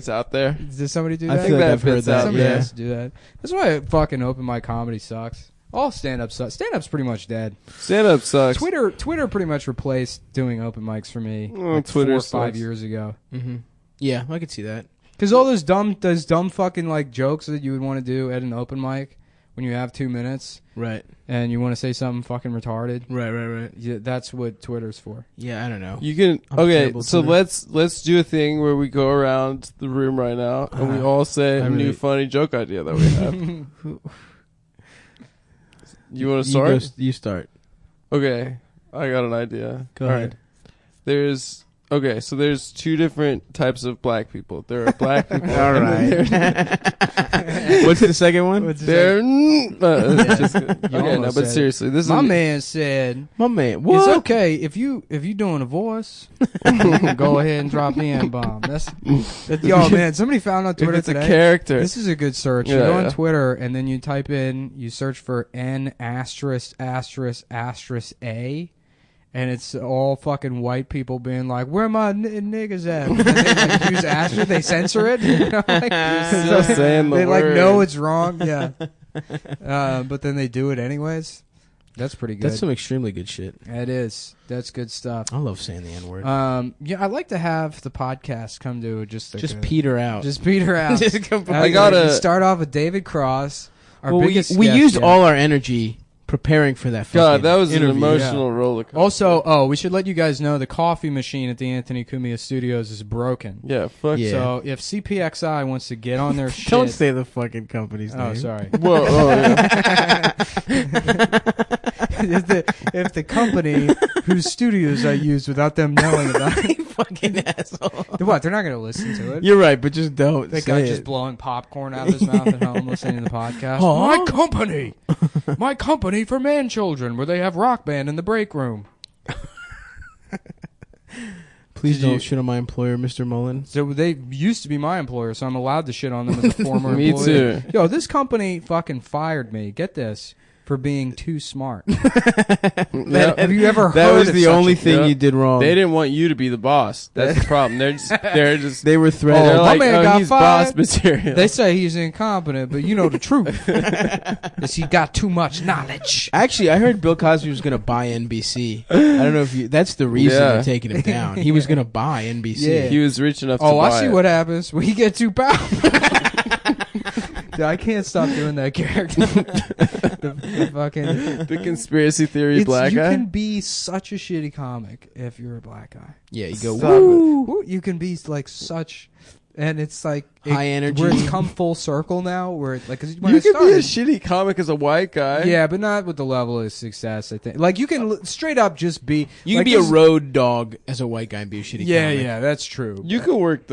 S10: out there.
S1: Did somebody do that?
S2: I feel like I've heard that.
S1: Somebody
S2: Yeah.
S1: has to do that. That's why fucking open mic comedy sucks. All stand-up sucks. Stand-up's pretty much dead.
S10: Stand-up sucks.
S1: Twitter pretty much replaced doing open mics for me
S10: Twitter 4 or 5
S1: sucks. years ago.
S2: Mm-hmm. Yeah, I could see that.
S1: Because all those dumb fucking like jokes that you would want to do at an open mic when you have 2 minutes,
S2: right?
S1: And you want to say something fucking retarded,
S2: right.
S1: Yeah, that's what Twitter's for.
S2: Yeah, I don't know.
S10: You can so let's do a thing where we go around the room right now and we all say a new funny joke idea that we have. You want to start?
S2: You start.
S10: Okay, I got an idea.
S2: Go ahead.
S10: There's 2 different types of black people. There are black people.
S2: All right. What's the second one?
S10: But seriously, this
S1: my
S10: is
S1: man said.
S2: My man, what?
S1: It's okay if you doing a voice, go ahead and drop the N-bomb. That's yo man. Somebody found on Twitter
S10: if it's
S1: today.
S10: a character.
S1: This is a good search. You go on Twitter and then you type in, you search for N*********, and it's all fucking white people being like, "Where my niggas at?" And they like, use asterisk. They censor it. You know,
S10: You're still saying the
S1: they like
S10: word.
S1: know it's wrong. Yeah, but then they do it anyways. That's pretty good.
S2: That's some extremely good shit.
S1: It is. That's good stuff.
S2: I love saying the N-word.
S1: Yeah, I'd like to have the podcast come to just
S2: peter out.
S1: Just peter out.
S10: I gotta
S1: start off with David Cross. Our biggest
S2: we
S1: guest
S2: used
S1: yet.
S2: all our energy preparing for that.
S10: God, that was
S2: interview.
S10: an emotional roller coaster.
S1: Also, we should let you guys know the coffee machine at the Anthony Cumia Studios is broken.
S10: Yeah, fuck.
S2: Yeah.
S1: So if CPXI wants to get on their shit,
S2: Don't say the fucking company's name.
S1: Oh, sorry.
S10: Whoa, yeah.
S1: if the company whose studios I use without them knowing about it,
S2: You fucking asshole.
S1: what? They're not going to listen to it.
S2: You're right, but just don't.
S1: That
S2: say
S1: guy
S2: it.
S1: just blowing popcorn out of his mouth at home listening to the podcast.
S2: Huh?
S1: My company for man children, where they have Rock Band in the break room.
S2: Please don't shit on my employer, Mr. Mullen.
S1: So they used to be my employer, so I'm allowed to shit on them as a former
S10: Me
S1: employee.
S10: too.
S1: Yo, this company fucking fired me. Get this. for being too smart.
S10: Yep.
S1: Have you ever heard
S2: That was
S1: of
S2: the
S1: such
S2: only
S1: a
S2: thing you did wrong.
S10: They didn't want you to be the boss. That's the problem.
S2: They were threatened.
S10: They're
S1: my
S10: like,
S1: man
S10: oh,
S1: got
S10: he's
S1: fired.
S10: boss material.
S1: They say he's incompetent, but you know the truth. Is he got too much knowledge?
S2: Actually, I heard Bill Cosby was going to buy NBC. I don't know if you. That's the reason they're taking him down. He was going to buy NBC.
S1: Yeah.
S10: He was rich enough to
S1: Oh,
S10: buy
S1: I see
S10: it.
S1: what happens when you get too powerful. Dude, I can't stop doing that character. the fucking
S10: The conspiracy theory black
S1: you
S10: guy.
S1: You can be such a shitty comic if you're a black guy.
S2: Yeah, you go,
S10: Stop
S2: woo!
S1: Woo, you can be like such, and it's like
S2: High energy.
S1: Where it's come full circle now. Where it, like, 'cause when
S10: You
S1: I
S10: can be a
S1: started,
S10: shitty comic as a white guy.
S1: yeah, but not with the level of success. I think like you can straight up just be.
S2: You
S1: like,
S2: can be a
S1: this-
S2: road dog as a white guy and be a shitty
S1: Yeah,
S2: comic.
S1: yeah, that's true.
S10: You could work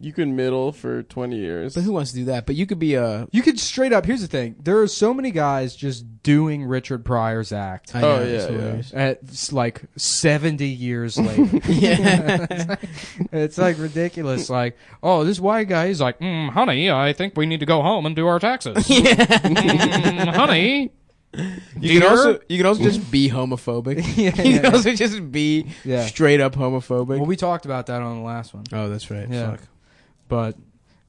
S10: you can middle for 20 years.
S2: But who wants to do that? But you could be a...
S1: You could straight up. Here's the thing: there are so many guys just doing Richard Pryor's act.
S2: I know,
S10: Oh,
S2: it's
S10: yeah,
S2: hilarious.
S1: At like 70 years later.
S2: Yeah.
S1: It's like ridiculous. Like, oh, this white guy, he's like, honey, I think we need to go home and do our taxes. Honey.
S2: You can also just be homophobic. You can also just be straight up homophobic.
S1: Well, we talked about that on the last one.
S2: Oh, that's right.
S1: Yeah.
S2: Fuck.
S1: But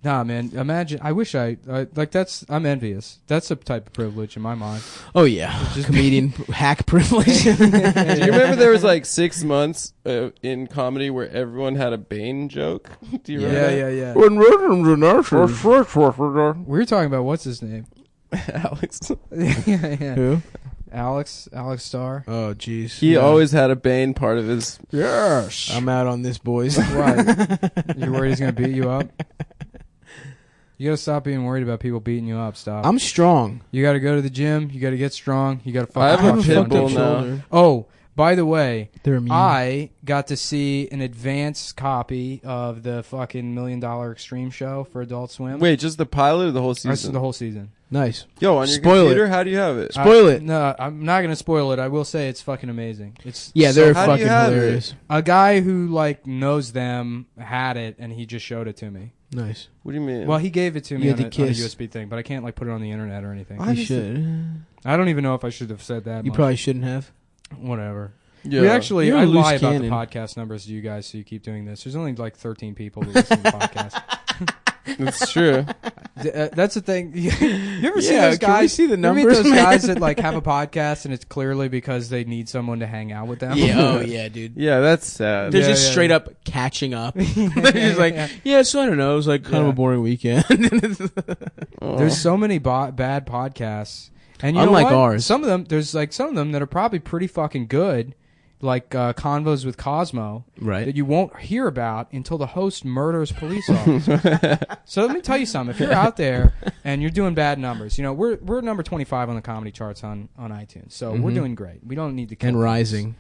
S1: nah, man. Imagine. I wish I like. I'm envious. That's a type of privilege in my mind.
S2: Oh yeah, just comedian hack privilege.
S10: Do you remember there was like 6 months in comedy where everyone had a Bane joke? Do you remember?
S1: Yeah.
S2: When
S1: We were talking about what's his name?
S10: Alex.
S1: yeah.
S2: Who?
S1: Alex Starr.
S2: Oh jeez.
S10: He always had a Bane part of his.
S1: Yes.
S2: I'm out on this, boys.
S1: What? You worried he's gonna beat you up? You gotta stop being worried about people beating you up. Stop.
S2: I'm strong.
S1: You gotta go to the gym. You gotta get strong. You gotta.
S10: I have a pit
S1: fucking
S10: bull
S1: shoulder.
S10: now.
S1: Oh, by the way,
S2: They're immune.
S1: I got to see an advanced copy of the fucking $1 Million Extreme show for Adult Swim.
S10: Wait, just the pilot or the whole
S1: I saw
S10: season?
S1: the whole season.
S2: Nice.
S10: Yo, on your
S2: Spoil
S10: computer,
S2: it.
S10: how do you have it?
S2: Spoil it.
S1: No, I'm not gonna spoil it. I will say it's fucking amazing. It's
S2: Yeah,
S10: So
S2: they're
S10: how do you
S2: fucking
S10: have it?
S2: hilarious.
S1: a guy who like knows them had it, and he just showed it to me.
S2: Nice.
S10: What do you mean?
S1: Well, he gave it to me
S2: You
S1: on
S2: had
S1: a
S2: to kiss.
S1: USB thing, but I can't like put it on the internet or anything.
S2: You should.
S1: I don't even know if I should have said that.
S2: You
S1: much.
S2: probably shouldn't have.
S1: Whatever.
S10: Yeah.
S1: We actually,
S2: You're a
S1: I
S2: loose
S1: lie about the
S2: cannon.
S1: podcast numbers to you guys, so you keep doing this. There's only like 13 people that listen to the podcast.
S10: That's true.
S1: That's the thing. You ever see
S2: Yeah,
S1: those
S2: can we
S1: guys?
S2: see the
S1: You ever meet
S2: numbers,
S1: those
S2: man?
S1: guys that like have a podcast and it's clearly because they need someone to hang out with them.
S2: Yeah. Oh yeah, dude.
S10: Yeah, that's sad.
S2: They're
S1: Yeah,
S2: just
S1: yeah,
S2: straight
S1: yeah.
S2: up catching up. They're just like, so I don't know. It was like kind of
S1: Yeah.
S2: a boring weekend.
S1: There's so many bad podcasts, and you
S2: Unlike
S1: know what?
S2: ours.
S1: Some of them, there's like some of them that are probably pretty fucking good, like Convos with Cosmo,
S2: Right.
S1: that you won't hear about until the host murders police officers. So let me tell you something: if you're out there and you're doing bad numbers, you know we're number 25 on the comedy charts on iTunes, so we're doing great. We don't need to kill
S2: And
S1: things.
S2: rising.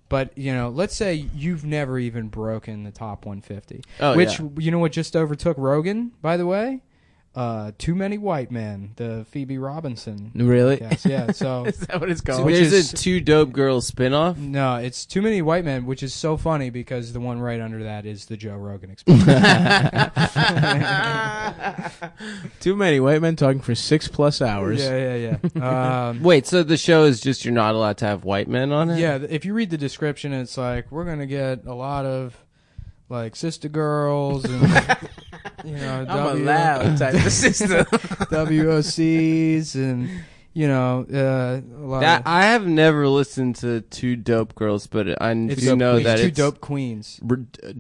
S1: But you know, let's say you've never even broken the top 150,
S10: Oh,
S1: which
S10: yeah.
S1: you know what just overtook Rogan, by the way. Too Many White Men, the Phoebe Robinson.
S2: Really?
S1: podcast. Yeah. So
S2: Is that what it's
S10: So
S2: called?
S1: Which
S10: there's
S1: is-
S10: a Two Dope Girls spinoff?
S1: no, it's Too Many White Men, which is so funny because the one right under that is the Joe Rogan Experience.
S2: Too many white men talking for 6+ hours.
S1: Yeah.
S10: Wait, so the show is just you're not allowed to have white men on it?
S1: Yeah. If you read the description, it's like we're gonna get a lot of like sister girls and you know
S2: I'm allowed type of system.
S1: WOCs and you know a lot
S10: That
S1: of,
S10: I have never listened to Two Dope Girls, but I
S1: it's
S10: do know that
S1: two
S10: it's
S1: dope queens.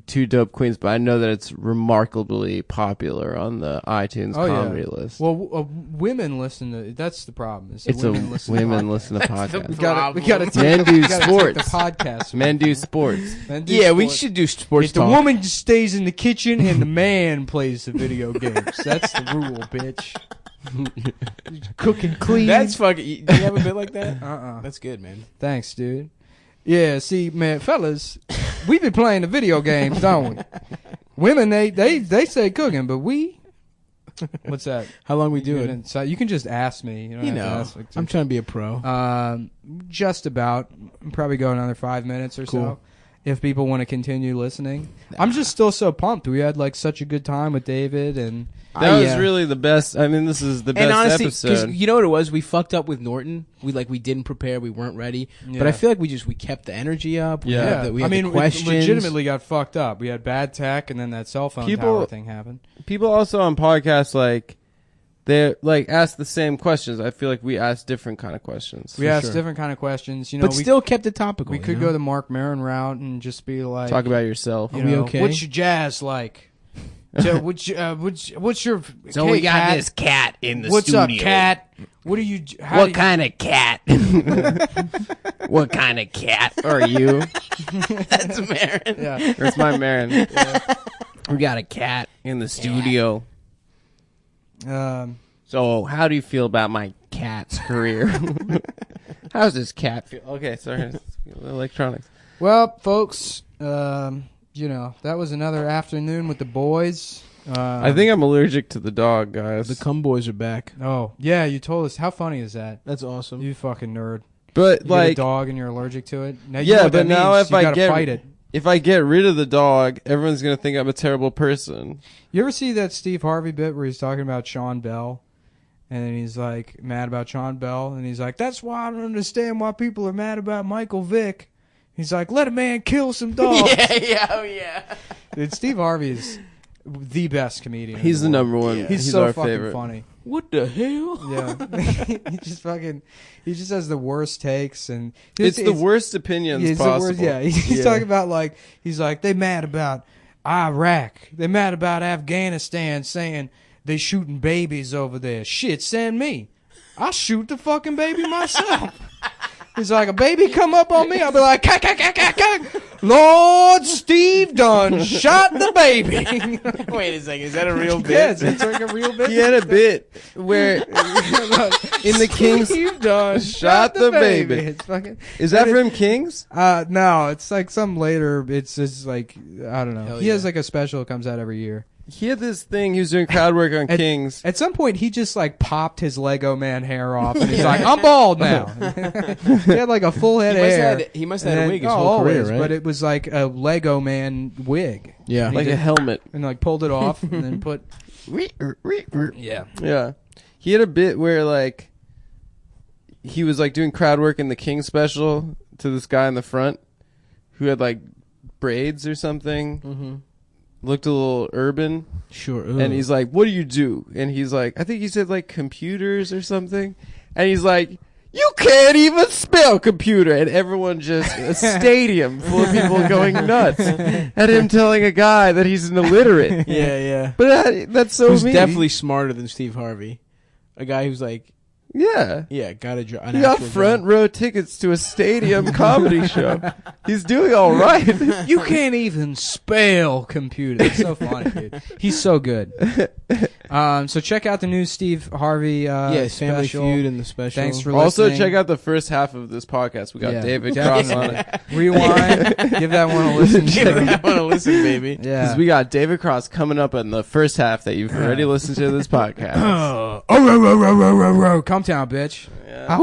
S10: Two Dope Queens, but I know that it's remarkably popular on the iTunes
S1: Oh, yeah.
S10: comedy list.
S1: Well, women listen to. That's the problem. Is that
S10: It's
S1: women listen to
S10: women
S1: podcasts.
S10: listen to
S2: the
S10: podcasts.
S1: We gotta take,
S10: Men do
S1: we gotta take
S10: sports.
S1: the podcast.
S10: Men do sports.
S1: Men do
S2: Yeah, we
S1: sports.
S2: should do sports
S1: If the
S2: talk.
S1: woman just stays in the kitchen and the man plays the video games, that's the rule, bitch. Cook and clean.
S2: That's fucking... Do you have a bit like that? That's good, man.
S1: Thanks, dude. Yeah, see, man, fellas, we be playing the video games, don't we? Women, they say cooking, but we. What's that?
S2: How long we do it?
S1: So you can just ask me. You, don't
S2: You
S1: have to
S2: know,
S1: ask me.
S2: I'm trying to be a pro.
S1: Just about. Probably go another 5 minutes or
S2: Cool.
S1: so. if people want to continue listening. I'm just still so pumped. We had like such a good time with David, and
S10: that was really the best. I mean, this is the best
S2: honestly,
S10: episode.
S2: You know what it was? We fucked up with Norton. We didn't prepare. We weren't ready.
S1: Yeah.
S2: But I feel like we kept the energy up. We had the questions.
S1: We legitimately got fucked up. We had bad tech, and then that cell phone tower thing happened.
S10: People also on podcasts like they like ask the same questions. I feel like we asked different kind of questions.
S1: We asked different kind of questions, you know,
S2: but still kept it topical.
S1: We could go the Mark Maron route and just be like,
S10: talk about yourself.
S1: You know,
S2: okay?
S1: What's your jazz like? So, what's your?
S11: So we got this cat in the
S1: what's
S11: studio.
S1: What's up, cat? What are you?
S11: What kind of cat? What kind of cat are you?
S2: That's Marin.
S1: Yeah,
S10: that's my Marin.
S11: Yeah. We got a cat in the studio.
S10: So how do you feel about my cat's career? How's this cat feel? Okay, sorry. Electronics.
S1: Well, folks, you know, that was another afternoon with the boys.
S10: I think I'm allergic to the dog, guys.
S2: The Cum boys are back.
S1: Oh, yeah, you told us. How funny is that?
S2: That's awesome.
S1: You fucking nerd.
S10: But
S1: you
S10: like
S1: get a dog and you're allergic to it. Now, you know what
S10: but
S1: that
S10: now
S1: means.
S10: if
S1: You
S10: I
S1: gotta fight it.
S10: If I get rid of the dog, everyone's gonna think I'm a terrible person.
S1: You ever see that Steve Harvey bit where he's talking about Sean Bell? And then he's like mad about Sean Bell, and he's like, "That's why I don't understand why people are mad about Michael Vick." He's like, "Let a man kill some dogs."
S2: yeah.
S1: Dude, Steve Harvey is the best comedian.
S10: He's the number one.
S1: Yeah.
S10: He's
S1: so
S10: our
S1: fucking
S10: favorite.
S1: funny.
S2: What the hell?
S1: Yeah, he just has the worst takes, and
S10: it's the worst opinions possible.
S1: He's talking about like they mad about Iraq, they mad about Afghanistan, saying they shooting babies over there. Shit, send me. I shoot the fucking baby myself. He's like, a baby come up on me, I'll be like, Lord Steve done shot the baby.
S2: Wait a second, is that a real bit?
S1: Yes, it's like a real bit.
S10: He had a bit where in the Kings
S1: Steve done
S10: shot the baby.
S1: It's fucking,
S10: is that from Kings?
S1: No, it's like some later. It's just like I don't know.
S2: Hell
S1: He has like a special that comes out every year.
S10: He had this thing. He was doing crowd work on Kings.
S1: At some point, he just like popped his Lego man hair off, and he's like, "I'm bald now." He had like a full head of hair.
S2: He must have had a wig his whole career, right?
S1: But it was like a Lego man wig.
S2: Yeah,
S1: and
S10: like a helmet,
S1: and like pulled it off, and then put. Yeah.
S10: He had a bit where like he was like doing crowd work in the King special to this guy in the front who had like braids or something.
S2: Mm-hmm.
S10: Looked a little urban.
S2: Sure.
S10: And he's like, "What do you do?" And he's like, I think he said like computers or something. And he's like, "You can't even spell computer." And everyone just, a stadium full of people going nuts at him telling a guy that he's an illiterate.
S2: Yeah.
S10: But that's so
S2: Who's
S10: mean.
S2: definitely smarter than Steve Harvey. A guy who's like, got a job.
S10: He got front row tickets to a stadium comedy show. He's doing all right.
S1: You can't even spell computer. It's so funny, dude. He's so good. So check out the new Steve Harvey
S2: Family
S1: special.
S2: Feud and the special.
S1: Thanks for
S10: Also,
S1: listening.
S10: check out the first half of this podcast. We got David Cross on it.
S1: Rewind. Give that one a listen.
S2: Give that one a listen, baby.
S1: Yeah.
S10: Because we got David Cross coming up in the first half that you've already listened to this podcast.
S1: Cum Town, bitch.
S10: Yeah.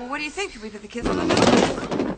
S12: What do you think? Should we put the kids on the news?